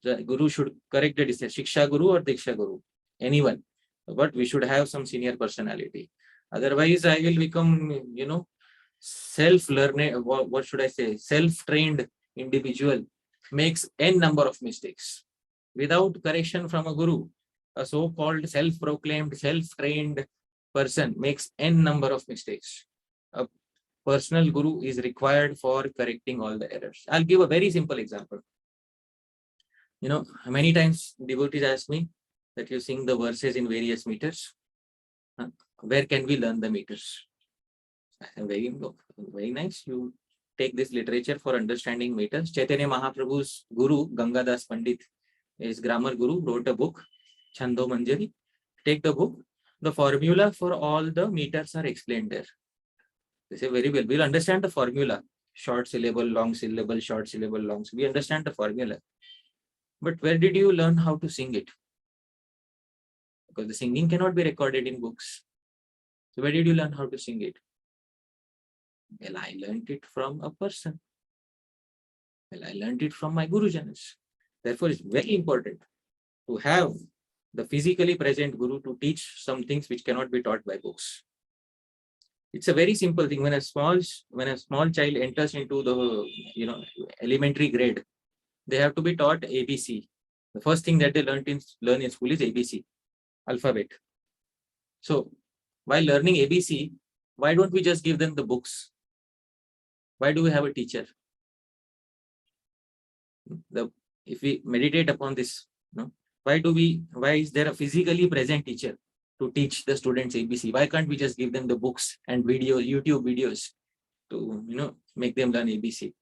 The Guru should correct the disciple, Shiksha Guru or Diksha Guru, anyone. But we should have some senior personality. Otherwise, I will become, self-learning, what should I say, self-trained individual makes n number of mistakes. Without correction from a Guru, a so-called self-proclaimed, self-trained person makes n number of mistakes. A personal Guru is required for correcting all the errors. I'll give a very simple example. Many times devotees ask me that you sing the verses in various meters. Where can we learn the meters? Very, very nice. You take this literature for understanding meters. Chaitanya Mahaprabhu's Guru, Gangadas Pandit, his grammar Guru, wrote a book, Chando Manjari. Take the book. The formula for all the meters are explained there. They say very well. We'll understand the formula. Short syllable, long syllable, short syllable, long syllable. We understand the formula. But where did you learn how to sing it? Because the singing cannot be recorded in books. So where did you learn how to sing it? Well, I learned it from a person. Well, I learned it from my Gurujanas. Therefore, it's very important to have the physically present Guru to teach some things which cannot be taught by books. It's a very simple thing. When a small child enters into the elementary grade, they have to be taught ABC. The first thing that they learn in school is ABC, alphabet. So while learning ABC, why don't we just give them the books? Why do we have a teacher? If we meditate upon this, why is there a physically present teacher to teach the students ABC? Why can't we just give them the books and YouTube videos to make them learn ABC?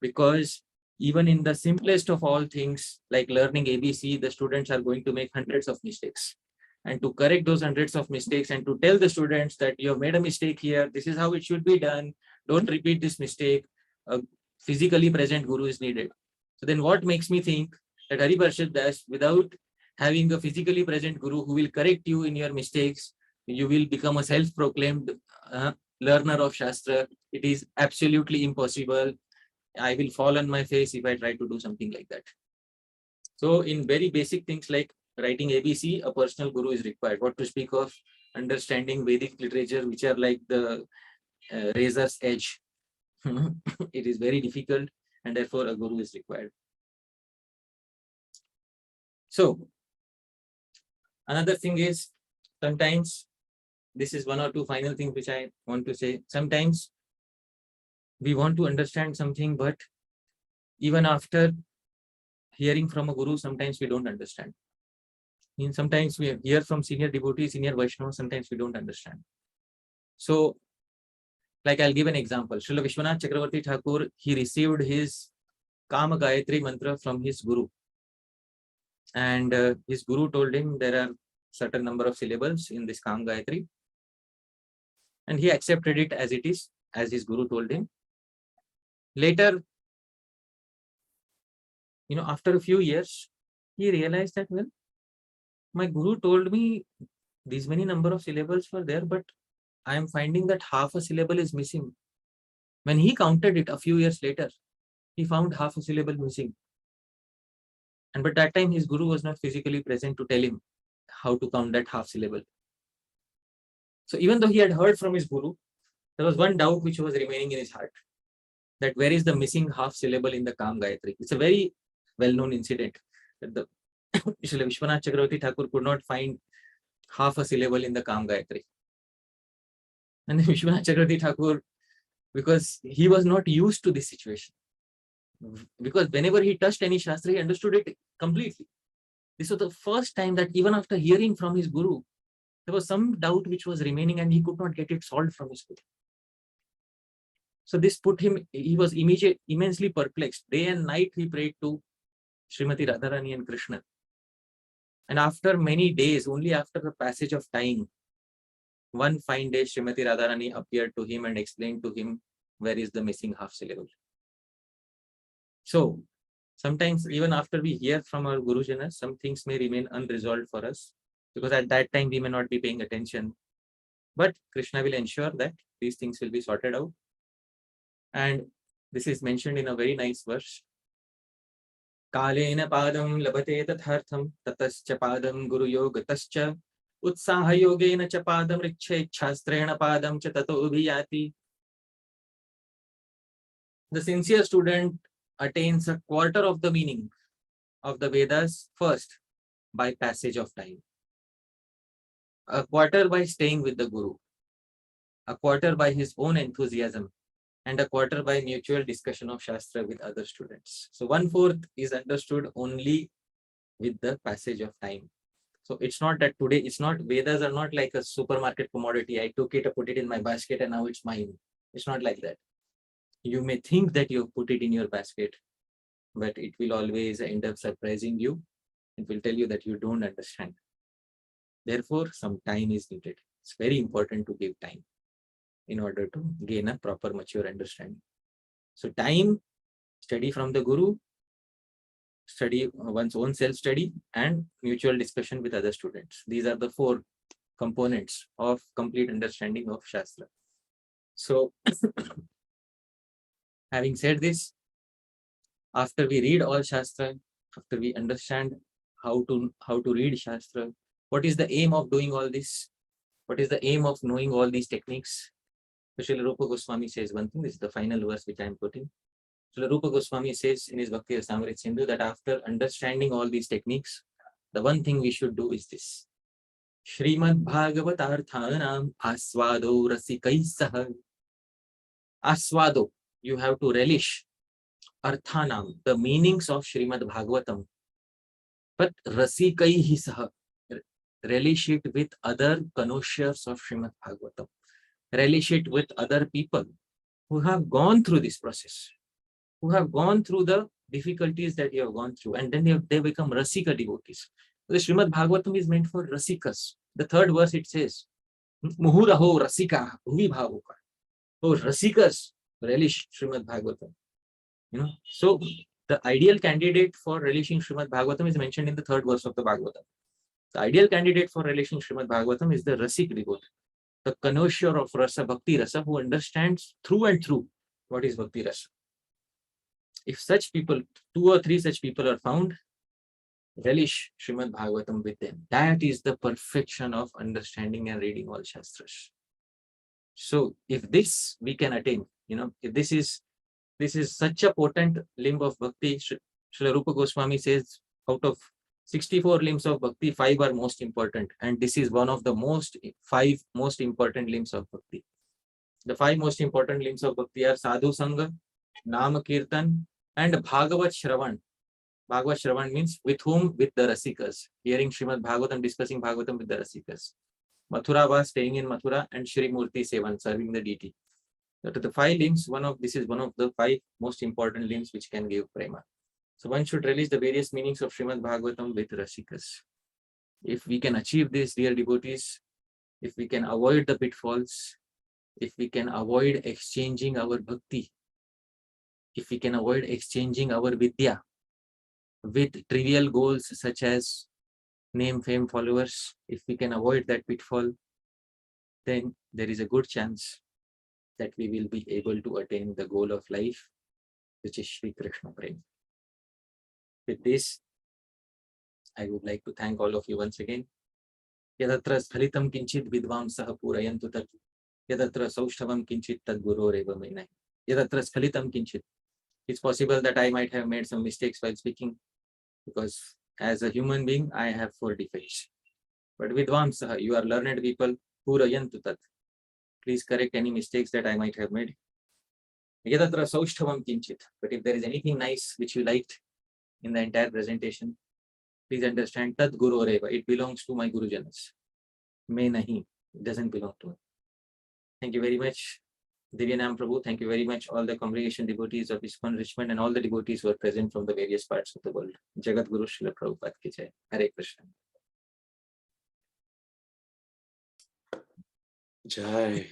Because even in the simplest of all things, like learning ABC, the students are going to make hundreds of mistakes. And to correct those hundreds of mistakes and to tell the students that you have made a mistake here, this is how it should be done, don't repeat this mistake, a physically present Guru is needed. So then what makes me think that Hari Parshad Das, without having a physically present Guru who will correct you in your mistakes, you will become a self-proclaimed learner of Shastra. It is absolutely impossible. I will fall on my face if I try to do something like that. So in very basic things like writing ABC, a personal Guru is required. What to speak of understanding Vedic literature, which are like the razor's edge. It is very difficult, and therefore a Guru is required. So another thing is, sometimes, this is one or two final things which I want to say. Sometimes we want to understand something, but even after hearing from a Guru, sometimes we don't understand. Sometimes we hear from senior devotees, senior Vaishnavas, sometimes we don't understand. So, like I'll give an example. Srila Vishwanath Chakravarti Thakur, he received his Kama Gayatri mantra from his Guru. And his Guru told him there are certain number of syllables in this Kama Gayatri. And he accepted it as it is, as his Guru told him. Later, after a few years, he realized that, well, my Guru told me these many number of syllables were there, but I am finding that half a syllable is missing. When he counted it a few years later, he found half a syllable missing. And but that time his Guru was not physically present to tell him how to count that half syllable. So even though he had heard from his guru, there was one doubt which was remaining in his heart, that where is the missing half syllable in the Kam Gayatri. It's a very well-known incident that the Srila Vishwanath Chakravarti Thakur could not find half a syllable in the Kam Gayatri. And then Vishwanath Chakravarti Thakur, because he was not used to this situation, because whenever he touched any Shastra, he understood it completely. This was the first time that even after hearing from his guru, there was some doubt which was remaining and he could not get it solved from his guru. So this put him, he was immensely perplexed. Day and night he prayed to Srimati Radharani and Krishna. And after many days, only after the passage of time, one fine day, Srimati Radharani appeared to him and explained to him where is the missing half syllable. So sometimes even after we hear from our Gurujanas, some things may remain unresolved for us, because at that time we may not be paying attention. But Krishna will ensure that these things will be sorted out. And this is mentioned in a very nice verse. Kalena padam labate tathartham tatascha padam guru yogatascha utsaha yogena cha padam rikshe shastrena padam cha tato ubhiyati. The sincere student attains a quarter of the meaning of the Vedas first by passage of time, a quarter by staying with the Guru, a quarter by his own enthusiasm, and a quarter by mutual discussion of Shastra with other students. So 1/4 is understood only with the passage of time. So it's not that today, it's not, Vedas are not like a supermarket commodity. I took it, I put it in my basket and now it's mine. It's not like that. You may think that you put it in your basket, but it will always end up surprising you. It will tell you that you don't understand. Therefore, some time is needed. It's very important to give time in order to gain a proper mature understanding. So time, study from the Guru, study one's own self-study, and mutual discussion with other students. These are the 4 components of complete understanding of Shastra. So having said this, after we read all Shastra, after we understand how to read Shastra, what is the aim of doing all this? What is the aim of knowing all these techniques? So Srila Rupa Goswami says one thing. This is the final verse which I am quoting. Srila Rupa Goswami says in his Bhakti Rasamrita Sindhu that after understanding all these techniques, the one thing we should do is this. Srimad Bhagavatarthanam asvado rasikaisaha. Asvado, you have to relish. Arthanam, the meanings of Srimad Bhagavatam. But rasikaihi saha, relish it with other connoisseurs of Srimad Bhagavatam. Relish it with other people who have gone through this process, who have gone through the difficulties that you have gone through, and then they become Rasika devotees. The Srimad Bhagavatam is meant for Rasikas. The 3rd verse it says, Muhuraho Rasika Bhuvi Bhavuka. Oh, Rasikas, relish Srimad Bhagavatam. So the ideal candidate for relishing Srimad Bhagavatam is mentioned in the 3rd verse of the Bhagavatam. The ideal candidate for relishing Srimad Bhagavatam is the Rasik devotee, the connoisseur of Rasa, Bhakti Rasa, who understands through and through what is Bhakti Rasa. If such people, 2 or 3 such people are found, relish Srimad Bhagavatam with them. That is the perfection of understanding and reading all Shastras. So if this we can attain, if this is such a potent limb of Bhakti, Srila Rupa Goswami says out of 64 limbs of Bhakti, 5 are most important. And this is one of the 5 most important limbs of Bhakti. The 5 most important limbs of Bhakti are Sadhu Sangha, Nama Kirtan, and Bhagavat Shravan. Bhagavat Shravan means with whom? With the Rasikas. Hearing Srimad Bhagavatam, discussing Bhagavatam with the Rasikas. Mathura was staying in Mathura, and Shri Murti Sevan, serving the deity. So to the 5 limbs, this is one of the 5 most important limbs which can give prema. So one should relish the various meanings of Srimad Bhagavatam with Rasikas. If we can achieve this, dear devotees, if we can avoid the pitfalls, if we can avoid exchanging our bhakti, if we can avoid exchanging our vidya with trivial goals such as name, fame, followers, if we can avoid that pitfall, then there is a good chance that we will be able to attain the goal of life, which is Sri Krishna Prema. With this, I would like to thank all of you once again. Yadatra sphalitam kinchit vidvamsah purayantu tat. Yadatra saushthavam kinchit tad guroreva menai. Yadatra sphalitam kinchit. It's possible that I might have made some mistakes while speaking, because as a human being, I have 4 defects. But vidvamsah, you are learned people, purayantu tat. Please correct any mistakes that I might have made. Yadatra saushthavam kinchit. But if there is anything nice which you liked in the entire presentation, please understand, tad guroreva, it belongs to my Gurujanas. May nahi, it doesn't belong to me. Thank you very much, Divyanam Prabhu. Thank you very much, all the congregation devotees of ISKCON Richmond and all the devotees who are present from the various parts of the world. Jagat Guru Srila Prabhupada ki jai. Hare Krishna. Jai.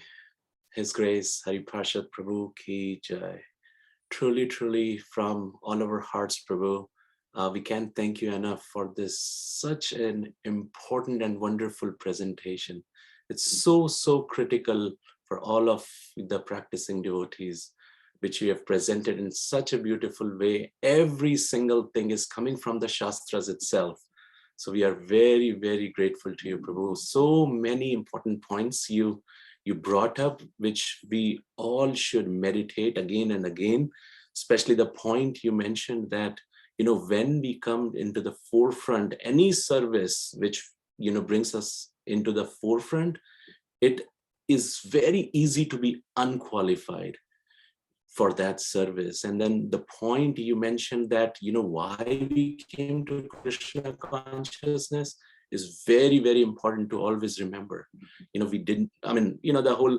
His Grace Hari Pārṣada Prabhu ki jai. Truly, truly, from all of our hearts, Prabhu, we can't thank you enough for this such an important and wonderful presentation. It's so, so critical for all of the practicing devotees, which you have presented in such a beautiful way. Every single thing is coming from the Shastras itself. So we are very, very grateful to you, Prabhu. So many important points you brought up, which we all should meditate again and again, especially the point you mentioned that, when we come into the forefront, any service which, brings us into the forefront, it is very easy to be unqualified for that service. And then the point you mentioned that, why we came to Krishna consciousness is very, very important to always remember. The whole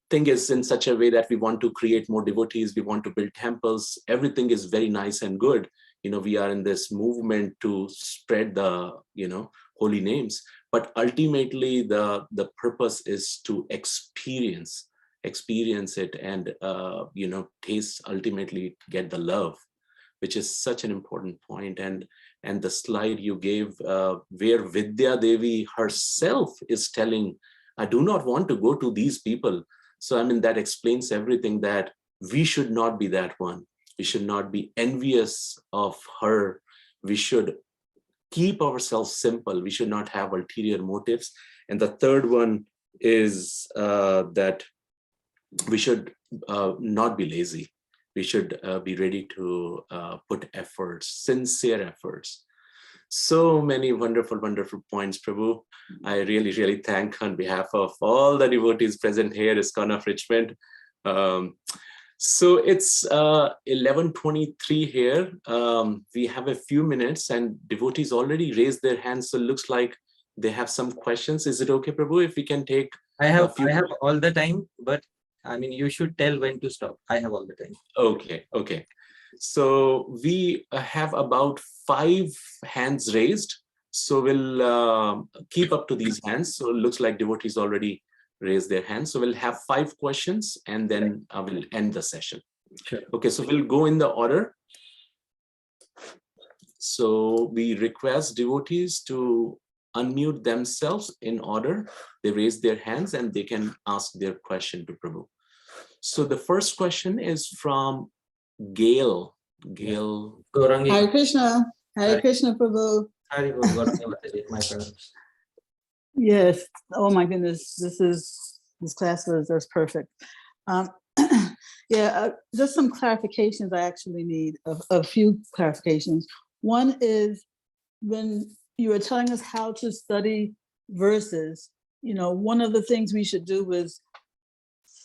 thing is in such a way that we want to create more devotees, we want to build temples, everything is very nice and good. We are in this movement to spread the, holy names, but ultimately the purpose is to experience it and, taste, ultimately get the love, which is such an important point. And the slide you gave where Vidya-devi herself is telling, I do not want to go to these people. So, that explains everything, that we should not be that one. We should not be envious of her. We should keep ourselves simple. We should not have ulterior motives. And the third one is that we should not be lazy. We should be ready to put efforts, sincere efforts. So many wonderful, wonderful points, Prabhu. I really, really thank on behalf of all the devotees present here, ISKCON of Richmond. So it's 11:23 here. We have a few minutes and devotees already raised their hands. So it looks like they have some questions. Is it okay, Prabhu, if we can take I have all the time, but you should tell when to stop. I have all the time. Okay. So we have about 5 hands raised. So we'll keep up to these hands. So it looks like devotees already raised their hands. So we'll have 5 questions and then I will end the session. Sure. Okay, so we'll go in the order. So we request devotees to unmute themselves in order. They raise their hands and they can ask their question to Prabhu. So the first question is from Gail. Hare Krishna. Hare Krishna, Prabhu. My friends. Yes. Oh my goodness. This class was perfect. Just some clarifications I actually need, a few clarifications. One is when you were telling us how to study verses, one of the things we should do was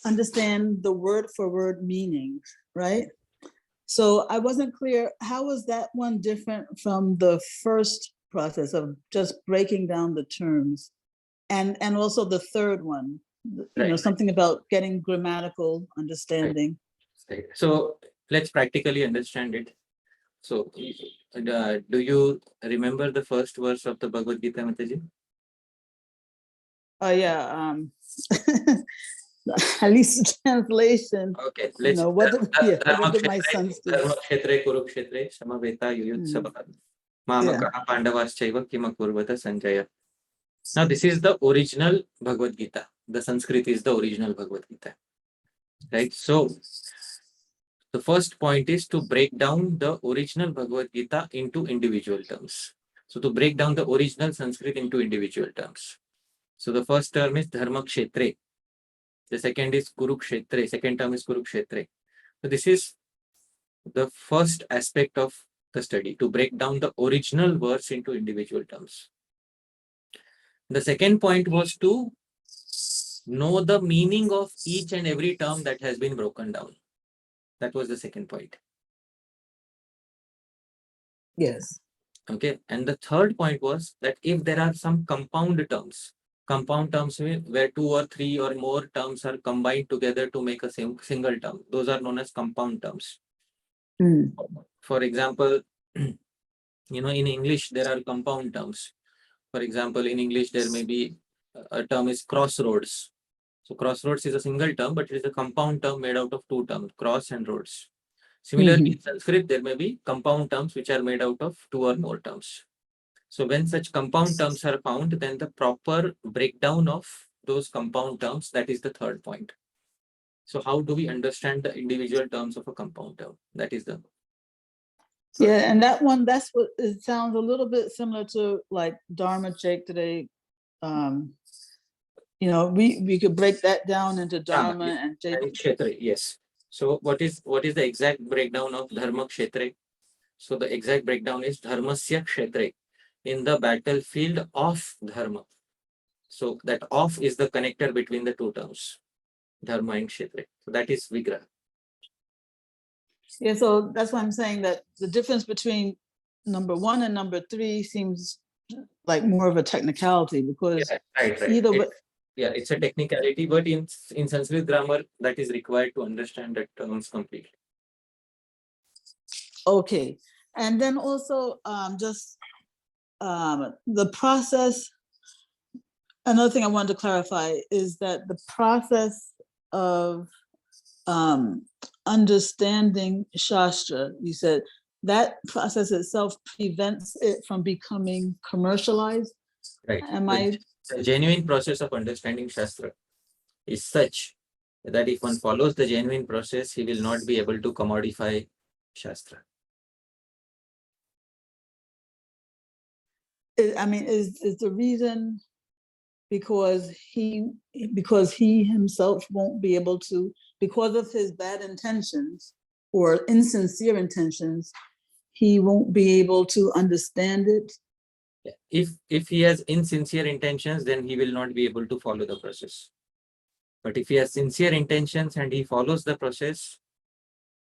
understand the word for word meanings, right? So I wasn't clear, how was that one different from the first process of just breaking down the terms? And also the third one, something about getting grammatical understanding. Right. So let's practically understand it. So do you remember the first verse of the Bhagavad Gita, Mataji? At least the translation. Okay, let's what did my sons do? Kshetre Kurukshetre Samaveta Yuyutsava Mamakaha Pandavaschaiva Kimakurvata Sanjaya. Now this is the original Bhagavad Gita. The Sanskrit is the original Bhagavad Gita. Right? So the first point is to break down the original Bhagavad Gita into individual terms. So to break down the original Sanskrit into individual terms. So the first term is dharma kshetre. The second is kurukshetre. Second term is kurukshetre. So this is the first aspect of the study, to break down the original verse into individual terms. The second point was to know the meaning of each and every term that has been broken down. That was the second point. Yes. Okay. And the third point was that if there are some compound terms where 2 or 3 or more terms are combined together to make a single term, those are known as compound terms. Mm. For example, in English, there are compound terms. For example, in English, there may be a term is crossroads. So crossroads is a single term, but it is a compound term made out of 2 terms, cross and roads. Similarly, in Sanskrit, there may be compound terms which are made out of 2 or more terms. So when such compound terms are found, then the proper breakdown of those compound terms, that is the third point. So how do we understand the individual terms of a compound term? That is the Yeah, and that one, that's what it sounds a little bit similar to, like Dharma Kshetra. We could break that down into Dharma and Kshetra. Yes. So what is the exact breakdown of dharma kshetra? So the exact breakdown is dharmasya kshetra, in the battlefield of dharma. So that of is the connector between the 2 terms, dharma and kshetra. So that is vigraha. Yeah, so that's why I'm saying that the difference between number 1 and number 3 seems like more of a technicality, because Right. either way. It's a technicality, but in Sanskrit grammar, that is required to understand the terms completely. Okay, and then also the process. Another thing I wanted to clarify is that the process of understanding Shastra, you said that process itself prevents it from becoming commercialized. Right. The genuine process of understanding Shastra is such that if one follows the genuine process, he will not be able to commodify Shastra. Is the reason because he himself won't be able to, because of his bad intentions or insincere intentions, he won't be able to understand it? If he has insincere intentions, then he will not be able to follow the process. But if he has sincere intentions and he follows the process,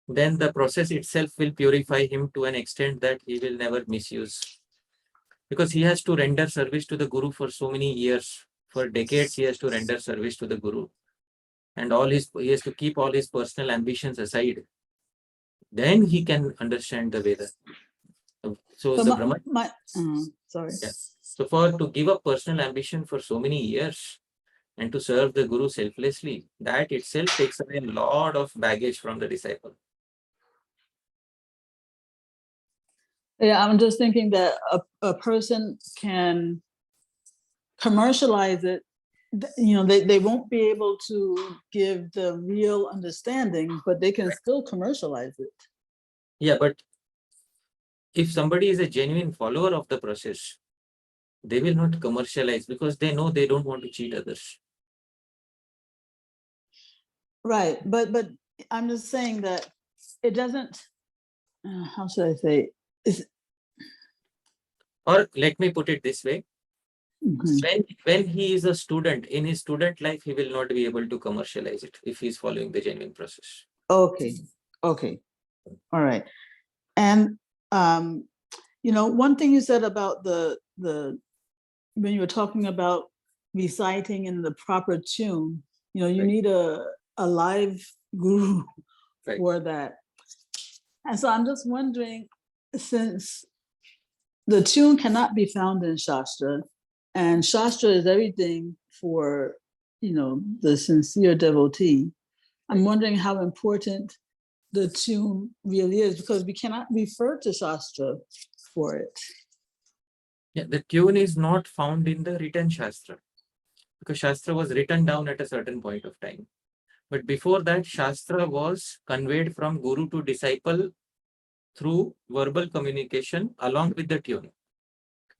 then the process itself will purify him to an extent that he will never misuse. Because he has to render service to the Guru for so many years. For decades, he has to render service to the Guru. And he has to keep all his personal ambitions aside. Then he can understand the Veda. So to give up personal ambition for so many years and to serve the Guru selflessly, that itself takes away a lot of baggage from the disciple. Yeah, I'm just thinking that a person can commercialize it. They won't be able to give the real understanding, but they can still commercialize it. Yeah, but if somebody is a genuine follower of the process, they will not commercialize, because they know they don't want to cheat others. Right, but I'm just saying that it doesn't, how should I say, or let me put it this way. When he is a student, in his student life, he will not be able to commercialize it if he is following the genuine process. Okay. All right. And one thing you said about the when you were talking about reciting in the proper tune, you need a live guru for that. And so I'm just wondering, since the tune cannot be found in Shastra, and Shastra is everything for the sincere devotee, I'm wondering how important the tune really is, because we cannot refer to Shastra for it. Yeah, the tune is not found in the written Shastra, because Shastra was written down at a certain point of time. But before that, Shastra was conveyed from Guru to disciple through verbal communication along with the tune.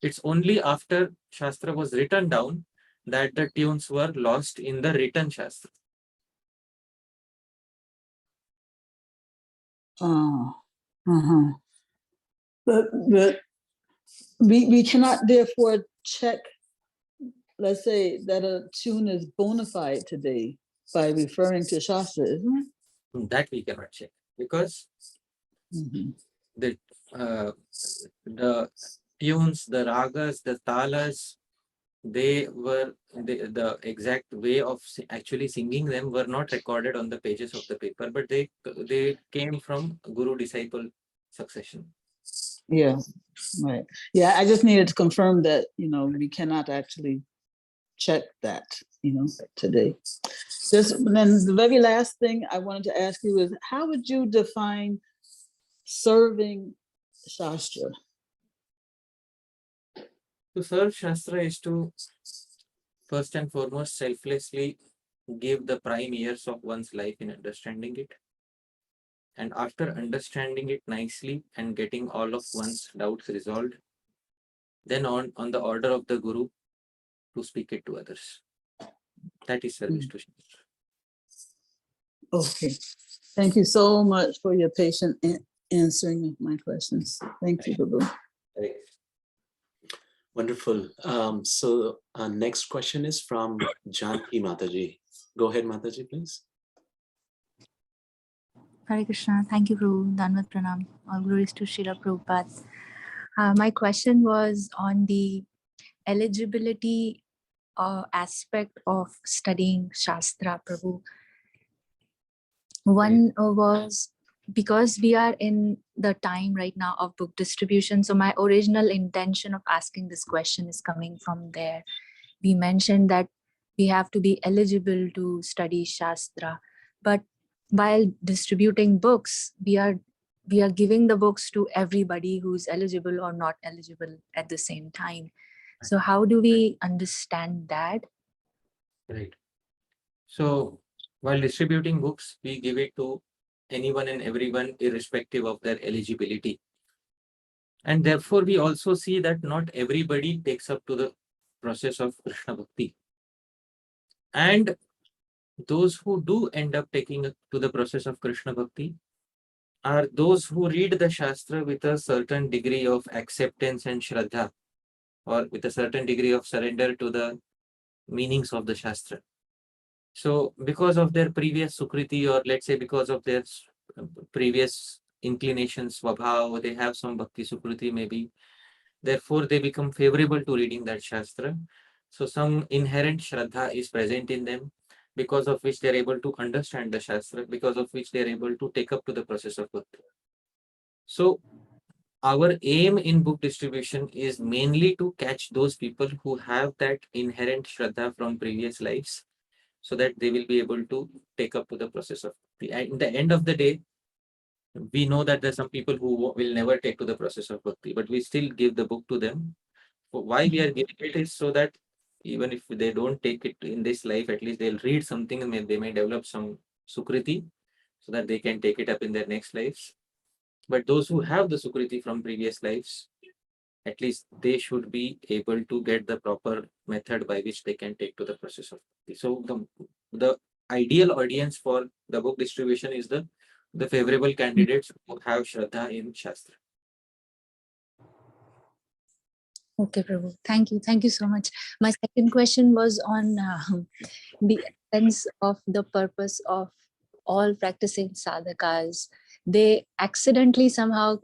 It's only after Shastra was written down that the tunes were lost in the written Shastra. But we cannot therefore check, let's say, that a tune is bona fide today by referring to Shastra, isn't it? That we cannot check, because the tunes, the ragas, the talas, they were the exact way of actually singing them were not recorded on the pages of the paper, but they came from guru disciple succession. Yeah, right. Yeah, I just needed to confirm that, we cannot actually check that, today. Then the very last thing I wanted to ask you is, how would you define serving Shastra? To serve Shastra is to first and foremost selflessly give the prime years of one's life in understanding it. And after understanding it nicely and getting all of one's doubts resolved, then on the order of the Guru, to speak it to others. That is service to Shastra. Okay. Thank you so much for your patient answering of my questions. Thank you, Prabhu. Right. Wonderful. So our next question is from Janki Mataji. Go ahead, Mataji, please. Hare Krishna. Thank you, Prabhu. Dhanvat Pranam. All glories to Srila Prabhupada. My question was on the eligibility aspect of studying Shastra, Prabhu. One was because we are in the time right now of book distribution. So my original intention of asking this question is coming from there. We mentioned that we have to be eligible to study Shastra, but while distributing books, we are giving the books to everybody who's eligible or not eligible at the same time. So how do we understand that? Right. So while distributing books, we give it to anyone and everyone irrespective of their eligibility. And therefore, we also see that not everybody takes up to the process of Krishna Bhakti. And those who do end up taking up to the process of Krishna Bhakti are those who read the Shastra with a certain degree of acceptance and Śraddhā, or with a certain degree of surrender to the meanings of the Shastra. So because of their previous Sukriti, or let's say because of their previous inclinations, Svabhav, they have some Bhakti Sukriti maybe. Therefore, they become favorable to reading that Shastra. So some inherent Śraddhā is present in them, because of which they are able to understand the Shastra, because of which they are able to take up to the process of Bhakti. So our aim in book distribution is mainly to catch those people who have that inherent Śraddhā from previous lives, so that they will be able to take up to the process of Bhakti. And in the end of the day, we know that there are some people who will never take to the process of Bhakti, but we still give the book to them. Why we are giving it is so that even if they don't take it in this life, at least they'll read something and they may develop some Sukriti, so that they can take it up in their next lives. But those who have the Sukriti from previous lives, at least they should be able to get the proper method by which they can take to the process of Bhakti. So the ideal audience for the book distribution is the favorable candidates who have Śraddhā in Shastra. Okay, Prabhu. Thank you. Thank you so much. My second question was on the sense of the purpose of all practicing sadhakas. They accidentally somehow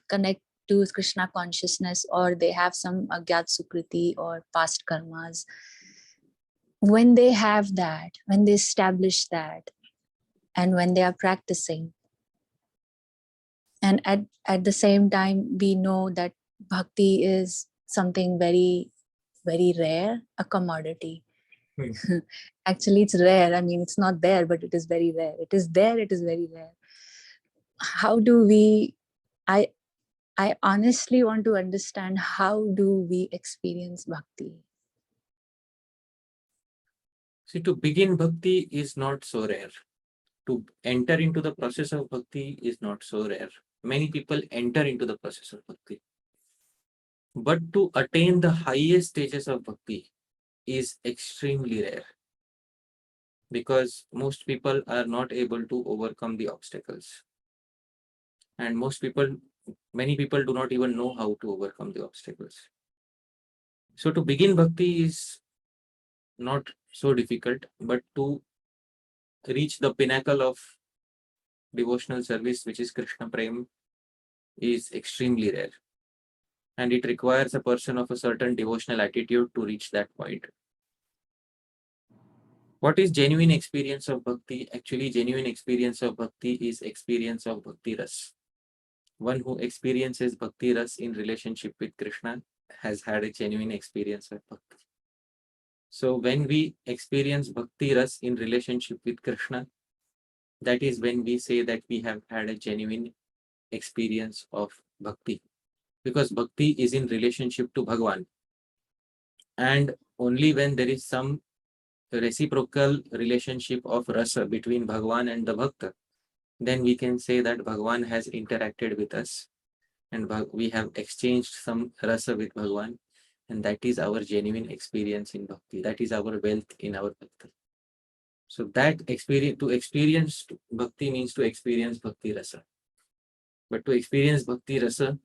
connect to Krishna consciousness, or they have some agyat sukriti or past karmas. When they have that, when they establish that, and when they are practicing, and at the same time, we know that bhakti is something very, very rare, a commodity. Actually, it's rare. I mean, it's not there, but it is very rare. It is there, it is very rare. How do we, I honestly want to understand, how do we experience bhakti? See, to begin bhakti is not so rare. To enter into the process of bhakti is not so rare. Many people enter into the process of bhakti. But to attain the highest stages of bhakti, is extremely rare, because most people are not able to overcome the obstacles. And many people do not even know how to overcome the obstacles. So to begin bhakti is not so difficult, but to reach the pinnacle of devotional service, which is Krishna Prem, is extremely rare. And it requires a person of a certain devotional attitude to reach that point. What is genuine experience of bhakti? Actually, genuine experience of bhakti is experience of bhakti ras. One who experiences bhakti ras in relationship with Krishna has had a genuine experience of bhakti. So when we experience bhakti ras in relationship with Krishna, that is when we say that we have had a genuine experience of bhakti. Because bhakti is in relationship to Bhagavan. And only when there is some reciprocal relationship of rasa between Bhagavan and the Bhakta, then we can say that Bhagavan has interacted with us and we have exchanged some rasa with Bhagavan, and that is our genuine experience in bhakti. That is our wealth in our bhakti. So that experience, to experience bhakti means to experience bhakti rasa. But to experience bhakti rasa,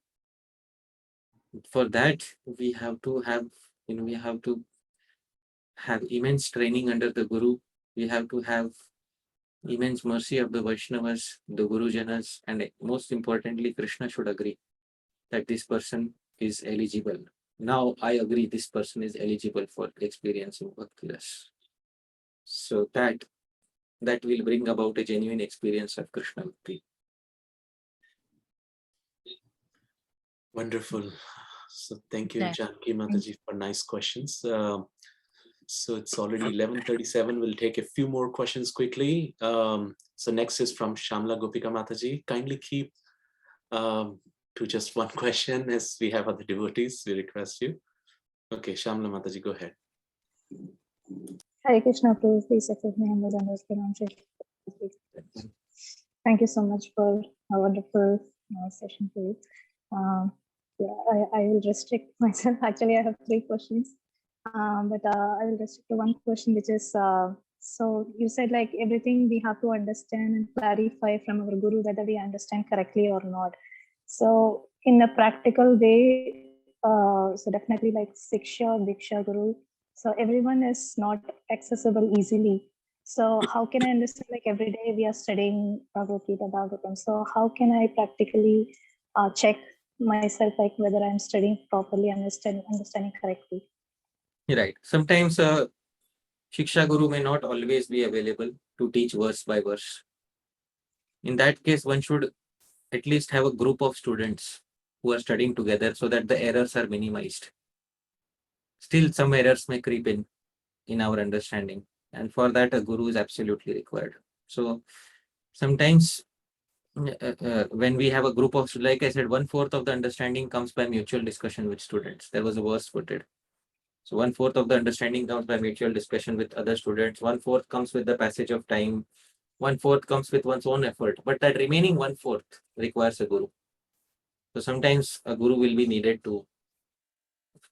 for that we have to have immense training under the Guru. We have to have immense mercy of the Vaishnavas, the Gurujanas, and most importantly, Krishna should agree that this person is eligible. Now I agree this person is eligible for experiencing bhakti ras. So that will bring about a genuine experience of Krishna bhakti. Wonderful. So thank you, Right. Janki Mataji, for nice questions. So it's already 11:37. We'll take a few more questions quickly. So next is from Shamla Gopika Mataji. Kindly keep to just one question, as we have other devotees. We request you. Okay, Shamla Mataji, go ahead. Hare Krishna, Prabhu, please accept my humble and pronunciation. Thank you so much for a wonderful session, Prabhu. I will restrict myself. Actually, I have 3 questions, but I will restrict to one question, which is, so you said like everything we have to understand and clarify from our Guru, whether we understand correctly or not. So in a practical way, so definitely like Siksha, Diksha, Guru, so everyone is not accessible easily. So how can I understand, like every day we are studying Bhagavad Gita, Bhagavatam. So how can I practically check myself, like whether I'm studying properly, understanding correctly? Right. Sometimes Shiksha Guru may not always be available to teach verse by verse. In that case, one should at least have a group of students who are studying together so that the errors are minimized. Still, some errors may creep in our understanding, and for that a guru is absolutely required. So sometimes when we have a group of, like I said, 1/4 of the understanding comes by mutual discussion with students. There was a verse quoted. So 1/4 of the understanding comes by mutual discussion with other students. 1/4 comes with the passage of time. 1/4 comes with one's own effort. But that remaining 1/4 requires a guru. So sometimes a guru will be needed to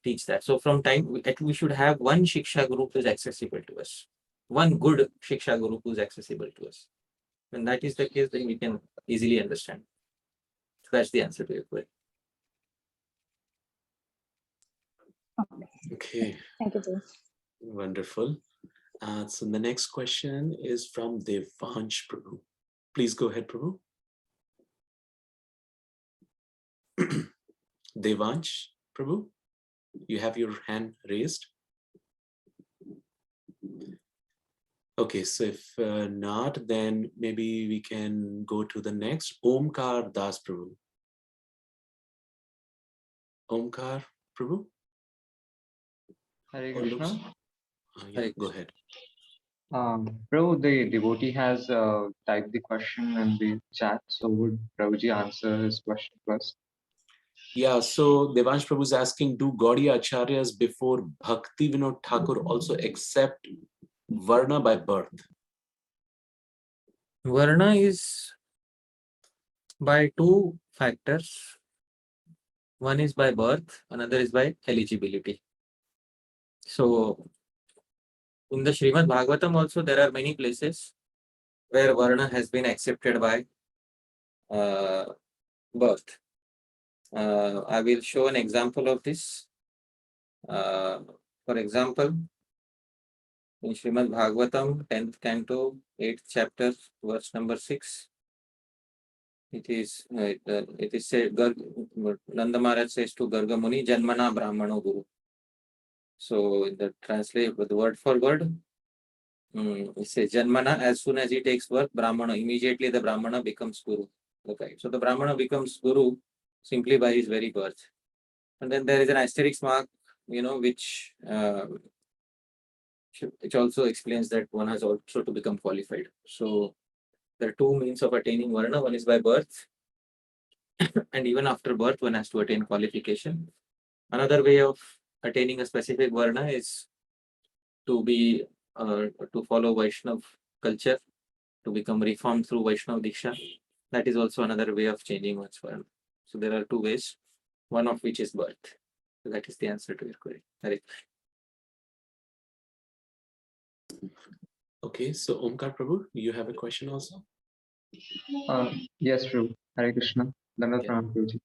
teach that. So from time, we should have one Shiksha guru who is accessible to us. One good Shiksha guru who is accessible to us. When that is the case, then we can easily understand. So that's the answer to your question. Okay. Thank you, Prabhu. Wonderful. So the next question is from Devansh Prabhu. Please go ahead, Prabhu. Devansh Prabhu, you have your hand raised. Okay, so if not, then maybe we can go to the next. Omkar Das Prabhu. Omkar Prabhu? Hare Oh, looks- Krishna. yeah, Hare go ahead. Prabhu, the devotee has typed the question in the chat, so would Prabhuji answer his question first? Yeah, so Devansh Prabhu is asking, do Gaudiya acharyas before Bhakti Vinod Thakur also accept varna by birth? Varna is by 2 factors. One is by birth, another is by eligibility. So In the Srimad Bhagavatam also, there are many places where varna has been accepted by birth. I will show an example of this. For example, in Srimad Bhagavatam, 10th canto, 8th chapter, verse number 6, it is said, Nanda Maharaj says to Garga Muni, Janmana Brahmano Guru. So the translate the word for word, it says Janmana, as soon as he takes birth, Brahmana, immediately the Brahmana becomes Guru. Okay. So the Brahmana becomes Guru simply by his very birth. And then there is an asterisk mark, which also explains that one has also to become qualified. So there are two means of attaining varna. One is by birth, and even after birth, one has to attain qualification. Another way of attaining a specific varna is to follow Vaishnav culture, to become reformed through Vaishnav Diksha. That is also another way of changing one's varna. So there are two ways, one of which is birth. So that is the answer to your query. Hare. Okay, so Omkar Prabhu, you have a question also? Yes, Prabhu. Hare Krishna. Dandavat Pranam, Prabhuji.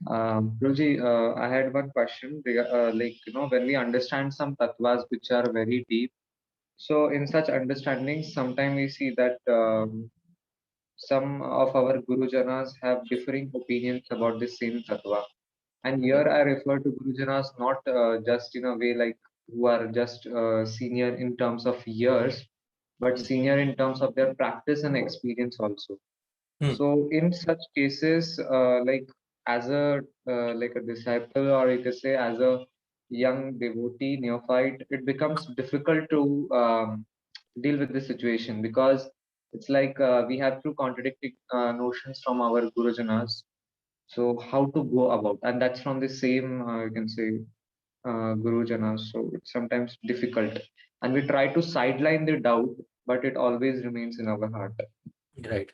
Prabhuji, I had one question. When we understand some tattvas which are very deep, so in such understandings, sometimes we see that some of our Gurujanas have differing opinions about the same tattva. And here I refer to Gurujanas not just in a way like who are just senior in terms of years, but senior in terms of their practice and experience also. So in such cases, as a disciple, or you could say as a young devotee, neophyte, it becomes difficult to deal with this situation, because it's like we have two contradicting notions from our Gurujanas. So how to go about, and that's from the same you can say Gurujanas. So it's sometimes difficult, and we try to sideline the doubt, but it always remains in our heart. Right.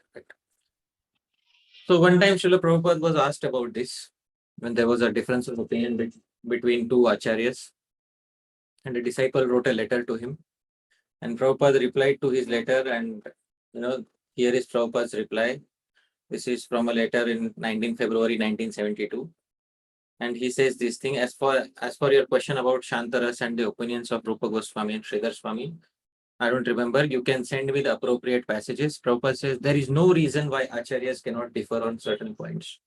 So one time Srila Prabhupada was asked about this, when there was a difference of opinion between two acharyas, and a disciple wrote a letter to him, and Prabhupada replied to his letter, and here is Prabhupada's reply. This is from a letter in February 1972. And he says this thing, as for your question about Shantaras and the opinions of Rupa Goswami and Sridhar Swami, I don't remember. You can send me the appropriate passages. Prabhupada says there is no reason why acharyas cannot differ on certain points.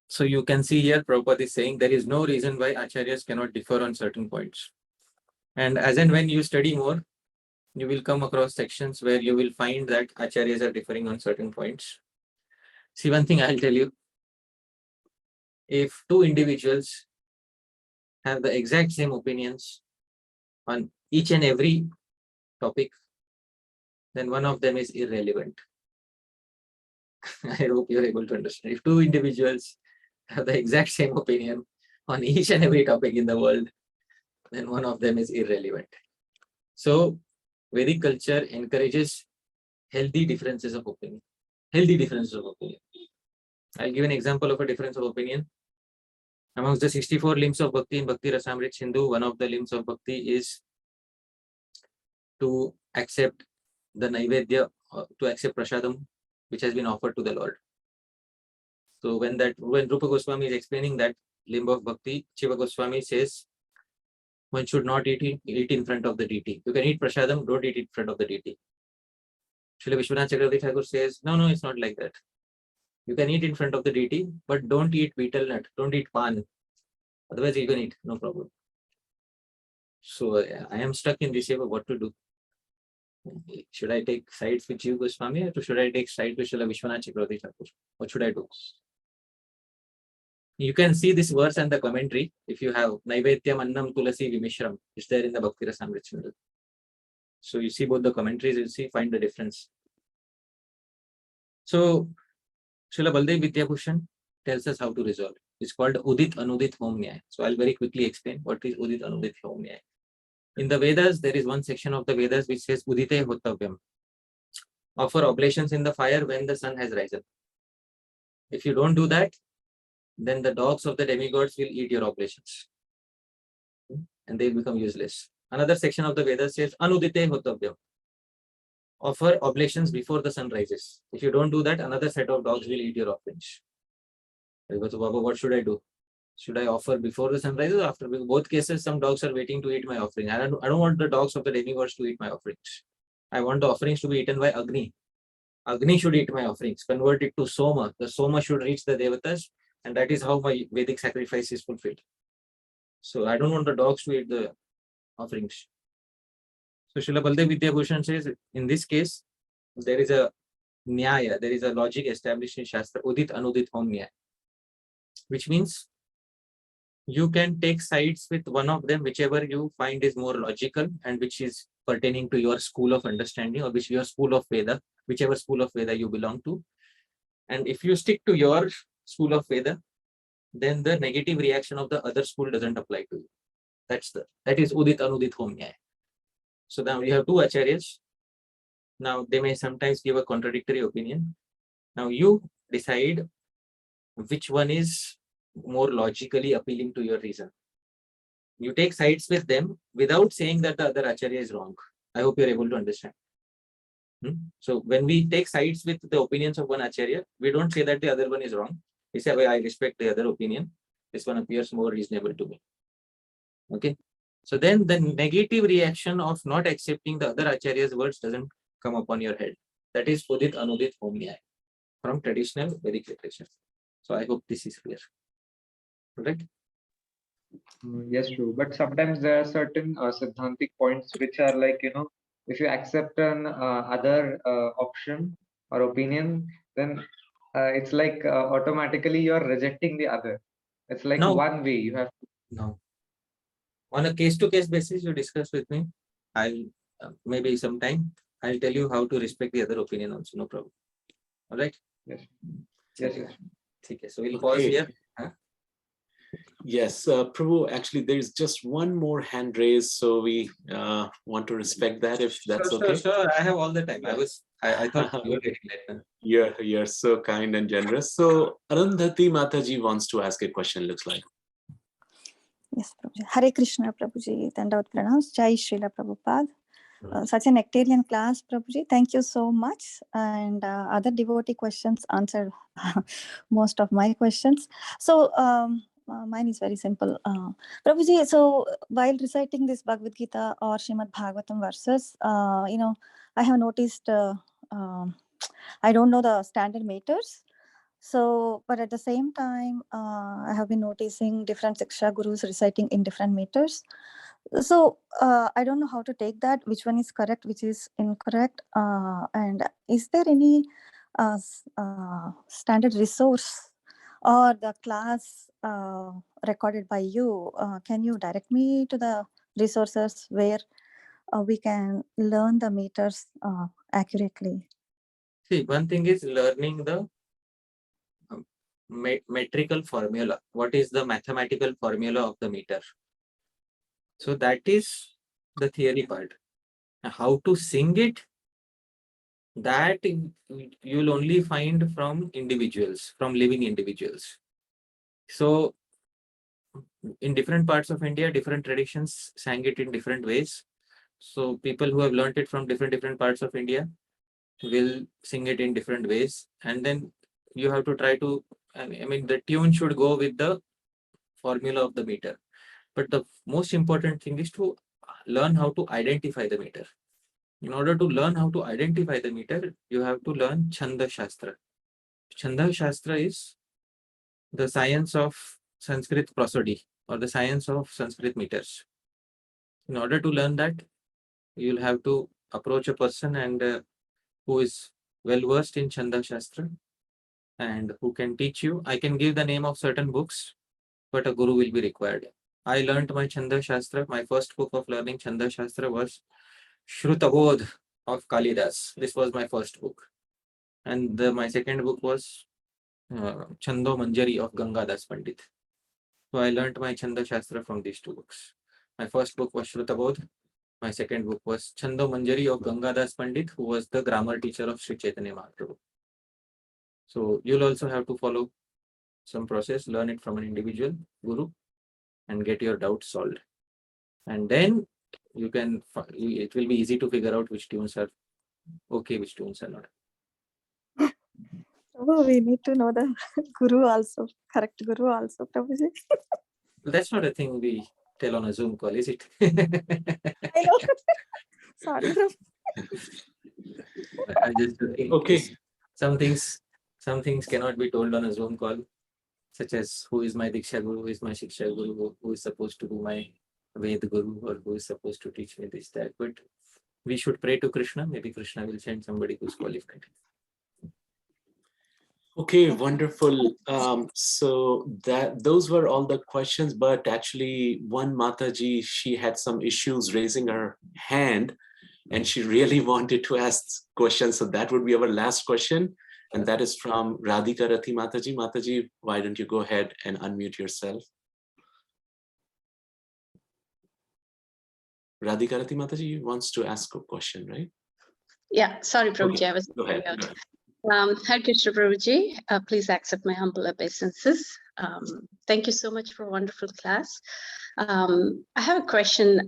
So you can see here Prabhupada is saying there is no reason why acharyas cannot differ on certain points. And as and when you study more, you will come across sections where you will find that acharyas are differing on certain points. See, one thing I'll tell you. If two individuals have the exact same opinions on each and every topic, then one of them is irrelevant. I hope you're able to understand. If two individuals have the exact same opinion on each and every topic in the world, then one of them is irrelevant. So Vedic culture encourages healthy differences of opinion. Healthy differences of opinion. I'll give an example of a difference of opinion. Amongst the 64 limbs of Bhakti in Bhakti Rasamrita Sindhu, one of the limbs of Bhakti is to accept the Naivedya, to accept Prasadam, which has been offered to the Lord. So when Rupa Goswami is explaining that limb of Bhakti, Shiva Goswami says one should not eat in front of the deity. You can eat Prasadam, don't eat it in front of the deity. Srila Vishwanath Chakravarti Thakur says, no, it's not like that. You can eat in front of the deity, but don't eat betel nut, don't eat pan. Otherwise you can eat, no problem. So I am stuck in this area of what to do. Should I take sides with Shiva Goswami, or should I take sides with Srila Vishwanath Chakravarti Thakur? What should I do? You can see this verse and the commentary if you have Naivedyam Annam Tulasi Vimishram. It's there in the Bhakti Rasamrita Sindhu. So you see both the commentaries, you see, find the difference. So Srila Baldev Vidyabhushan tells us how to resolve. It's called Udit Anudit Hom Nyaya. So I'll very quickly explain what is Udit Anudit Hom Nyaya. In the Vedas, there is one section of the Vedas which says Udite Hotavyam. Offer oblations in the fire when the sun has risen. If you don't do that, then the dogs of the demigods will eat your oblations and they become useless. Another section of the Vedas says Anudite Hotavyam. Offer oblations before the sun rises. If you don't do that, another set of dogs will eat your offerings. So, Baba, what should I do? Should I offer before the sun rises or after? In both cases, some dogs are waiting to eat my offering. I don't want the dogs of the demigods to eat my offerings. I want the offerings to be eaten by Agni. Agni should eat my offerings, convert it to Soma. The Soma should reach the Devatas, and that is how my Vedic sacrifice is fulfilled. So I don't want the dogs to eat the offerings. So Srila Baldev Vidyabhushan says, in this case, there is a nyaya, there is a logic established in Shastra, Udit Anudit Hom Nyaya, which means you can take sides with one of them, whichever you find is more logical and which is pertaining to your school of understanding, or which your school of Veda, whichever school of Veda you belong to. And if you stick to your school of Veda, then the negative reaction of the other school doesn't apply to you. That is Udit Anudit Hom Nyaya. So now you have two acharyas. Now they may sometimes give a contradictory opinion. Now you decide which one is more logically appealing to your reason. You take sides with them without saying that the other acharya is wrong. I hope you're able to understand. So when we take sides with the opinions of one acharya, we don't say that the other one is wrong. We say, well, I respect the other opinion. This one appears more reasonable to me. Okay. So then the negative reaction of not accepting the other acharya's words doesn't come upon your head. That is Udit Anudit Hom Nyaya from traditional Vedic literature. So I hope this is clear. Correct? Yes, true. But sometimes there are certain Siddhantic points which are like, if you accept an other option or opinion, then it's like automatically you're rejecting the other. It's like No. one way you have to. No. On a case-to-case basis, you discuss with me. I'll maybe sometime I'll tell you how to respect the other opinion also. No problem. All right? Yes. Yes. Yes. Okay. So we'll pause here. Yes, Prabhu, actually, there is just one more hand raised, so we want to respect that, if that's okay. Sure. I have all the time. I thought you were getting late. You're so kind and generous. So Arundhati Mataji wants to ask a question, looks like. Yes, Prabhuji. Hare Krishna, Prabhuji. Dandavat pranams. Jai Srila Prabhupada. Such a nectarian class, Prabhuji. Thank you so much. And other devotee questions answered most of my questions. So mine is very simple. Prabhuji, so while reciting this Bhagavad Gita or Srimad Bhagavatam verses, I have noticed, I don't know the standard meters. So, but at the same time, I have been noticing different Siksha gurus reciting in different meters. So, I don't know how to take that, which one is correct, which is incorrect. And is there any standard resource or the class recorded by you? Can you direct me to the resources where we can learn the meters accurately? See, one thing is learning the metrical formula. What is the mathematical formula of the meter? So that is the theory part. How to sing it, that you'll only find from individuals, from living individuals. So in different parts of India, different traditions sang it in different ways. So people who have learned it from different parts of India will sing it in different ways. And then you have to try to, I mean, the tune should go with the formula of the meter. But the most important thing is to learn how to identify the meter. In order to learn how to identify the meter, you have to learn Śraddhā Shastra. Śraddhā Shastra is the science of Sanskrit prosody, or the science of Sanskrit meters. In order to learn that, you'll have to approach a person and who is well versed in Śraddhā Shastra and who can teach you. I can give the name of certain books, but a guru will be required. I learned my Śraddhā Shastra. My first book of learning Śraddhā Shastra was Shrutavod of Kalidas. This was my first book. And my second book was Chando Manjari of Gangadas Pandit. So I learned my Śraddhā Shastra from these two books. My first book was Shrutavod. My second book was Chando Manjari of Gangadas Pandit, who was the grammar teacher of Sri Chaitanya Mahaprabhu. So you'll also have to follow some process, learn it from an individual guru and get your doubts solved. And then you can, it will be easy to figure out which tunes are okay, which tunes are not. Oh, we need to know the guru also, correct guru also, Prabhuji. That's not a thing we tell on a Zoom call, is it? I know. Sorry, Prabhu. I just think Okay. some things cannot be told on a Zoom call, such as who is my Diksha Guru, who is my Shiksha Guru, who is supposed to be my Ved Guru, or who is supposed to teach me this, that. But we should pray to Krishna. Maybe Krishna will send somebody who's qualified. Okay, wonderful. So those were all the questions, but actually one Mataji, she had some issues raising her hand and she really wanted to ask questions. So that would be our last question. And that is from Radhika Rathi Mataji. Mataji, why don't you go ahead and unmute yourself? Radhika Rathi Mataji wants to ask a question, right? Yeah, sorry, Prabhuji, Okay, I was go ahead. out. Hare Krishna, Prabhuji. Please accept my humble obeisances. Thank you so much for a wonderful class. I have a question.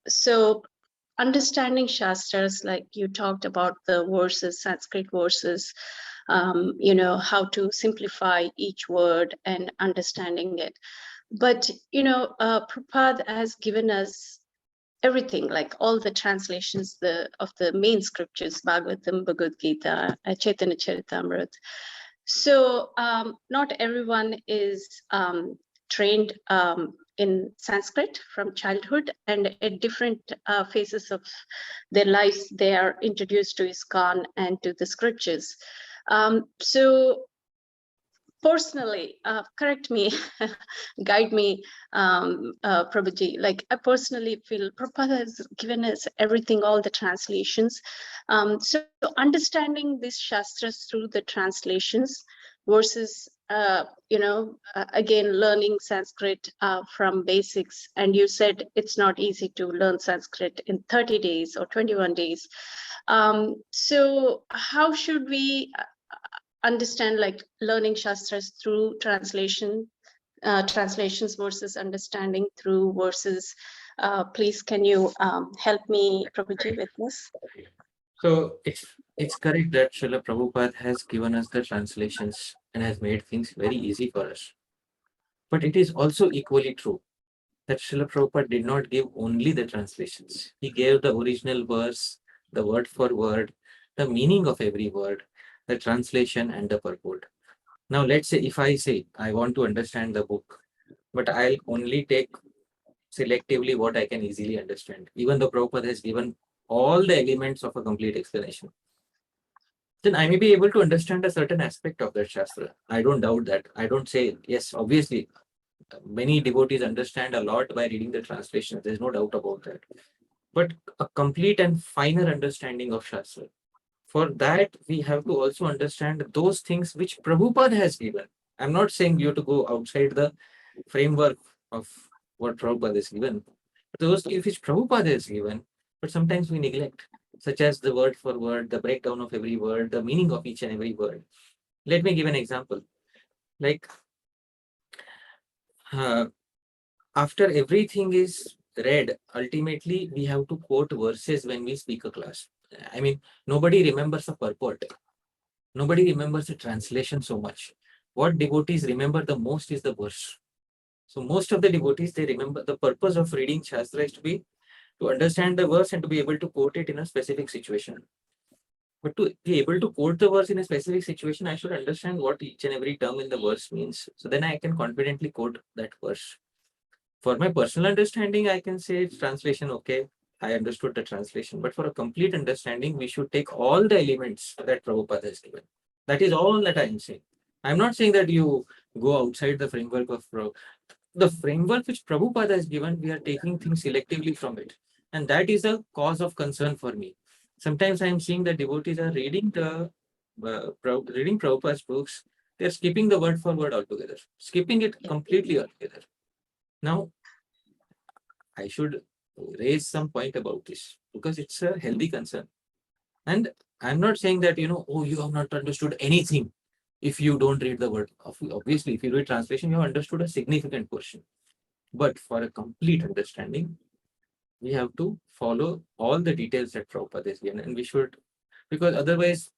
So understanding Shastras, like you talked about the verses, Sanskrit verses, you know, how to simplify each word and understanding it. But, you know, Prabhupada has given us everything, like all the translations of the main scriptures, Bhagavatam, Bhagavad Gita, Chaitanya Charitamrita. So not everyone is trained in Sanskrit from childhood, and at different phases of their lives, they are introduced to ISKCON and to the scriptures. So personally, correct me, guide me, Prabhuji, like I personally feel Prabhupada has given us everything, all the translations. So understanding these Shastras through the translations versus, you know, again, learning Sanskrit from basics. And you said it's not easy to learn Sanskrit in 30 days or 21 days. So how should we understand, like learning Shastras through translations versus understanding through verses? Please, can you help me, Prabhuji, with this? So it's correct that Srila Prabhupada has given us the translations and has made things very easy for us. But it is also equally true that Srila Prabhupada did not give only the translations. He gave the original verse, the word for word, the meaning of every word, the translation and the purport. Now let's say if I say I want to understand the book, but I'll only take selectively what I can easily understand, even though Prabhupada has given all the elements of a complete explanation, then I may be able to understand a certain aspect of that Shastra. I don't doubt that. I don't say, yes, obviously, many devotees understand a lot by reading the translation. There's no doubt about that. But a complete and finer understanding of Shastra, for that, we have to also understand those things which Prabhupada has given. I'm not saying you have to go outside the framework of what Prabhupada has given. Those things which Prabhupada has given, but sometimes we neglect, such as the word for word, the breakdown of every word, the meaning of each and every word. Let me give an example. Like, after everything is read, ultimately we have to quote verses when we speak a class. I mean, nobody remembers a purport. Nobody remembers a translation so much. What devotees remember the most is the verse. So most of the devotees, they remember the purpose of reading Shastra is to understand the verse and to be able to quote it in a specific situation. But to be able to quote the verse in a specific situation, I should understand what each and every term in the verse means. So then I can confidently quote that verse. For my personal understanding, I can say translation, okay, I understood the translation. But for a complete understanding, we should take all the elements that Prabhupada has given. That is all that I am saying. I'm not saying that you go outside the framework of the framework which Prabhupada has given. We are taking things selectively from it. And that is a cause of concern for me. Sometimes I am seeing that devotees are reading reading Prabhupada's books. They're skipping the word for word altogether, skipping it completely altogether. Now, I should raise some point about this because it's a healthy concern. And I'm not saying that, oh, you have not understood anything if you don't read the word. Obviously, if you read translation, you have understood a significant portion. But for a complete understanding, We have to follow all the details that Prabhupada is given, and we should, because otherwise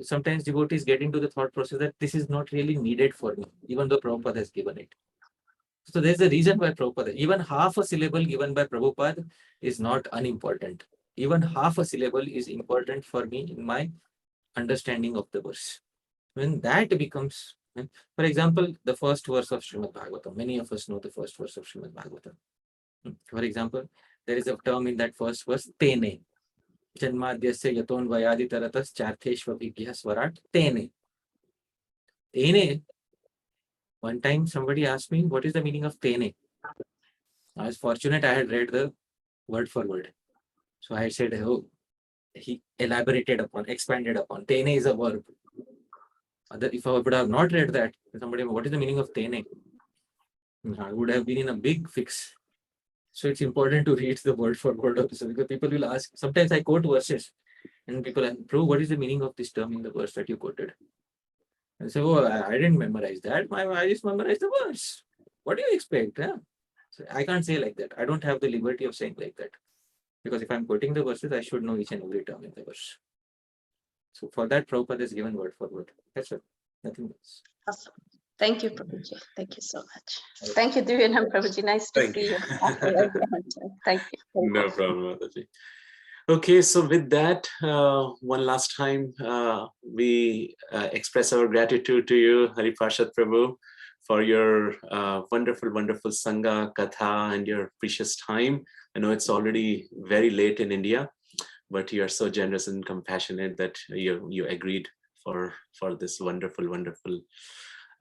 sometimes devotees get into the thought process that this is not really needed for me, even though Prabhupada has given it. So there's a reason why Prabhupada, even half a syllable given by Prabhupada is not unimportant. Even half a syllable is important for me in my understanding of the verse. When that becomes, for example, the first verse of Srimad Bhagavatam, many of us know the first verse of Srimad Bhagavatam. For example, there is a term in that first verse, tene. Janmadhyasya yaton vayadi taratas chartheshva vigya swarat tene. Tene. One time somebody asked me, what is the meaning of tene? I was fortunate I had read the word for word. So I said, oh, he elaborated upon, expanded upon. Tene is a verb. If I would have not read that, somebody, what is the meaning of tene? I would have been in a big fix. So it's important to read the word for word also, because people will ask, sometimes I quote verses and people ask, Prabhu, what is the meaning of this term in the verse that you quoted? And say, oh, I didn't memorize that. I just memorized the verse. What do you expect? Huh? So I can't say like that. I don't have the liberty of saying like that. Because if I'm quoting the verses, I should know each and every term in the verse. So for that, Prabhupada is given word for word. That's it. Nothing else. Awesome. Thank you, Prabhuji. Thank you so much. Thank you, Divyanam Prabhuji. Nice to Thank see you. you after a long time. Thank you. No problem, Mataji. Okay, so with that, one last time, we express our gratitude to you, Hari Pārṣada Prabhu, for your wonderful, wonderful Sangha, Katha, and your precious time. I know it's already very late in India, but you are so generous and compassionate that you agreed for this wonderful, wonderful,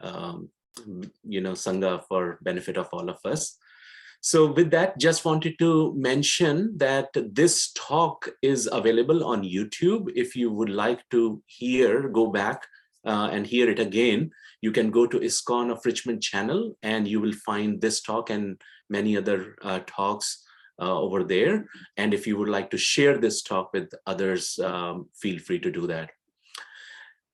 Sangha for benefit of all of us. So with that, just wanted to mention that this talk is available on YouTube. If you would like to go back and hear it again, you can go to ISKCON of Richmond channel and you will find this talk and many other talks over there. And if you would like to share this talk with others, feel free to do that.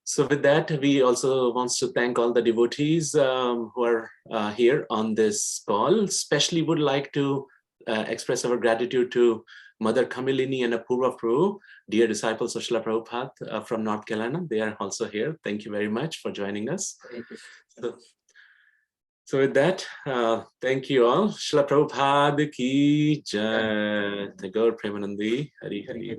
So with that, we also want to thank all the devotees who are here on this call. Especially would like to express our gratitude to Mother Kamilini and Apurva Prabhu, dear disciples of Srila Prabhupada from North Carolina. They are also here. Thank you very much for joining us. So with that, thank you all. Srila Prabhupada ki jai. Gaur Premanandi. Hari Hari.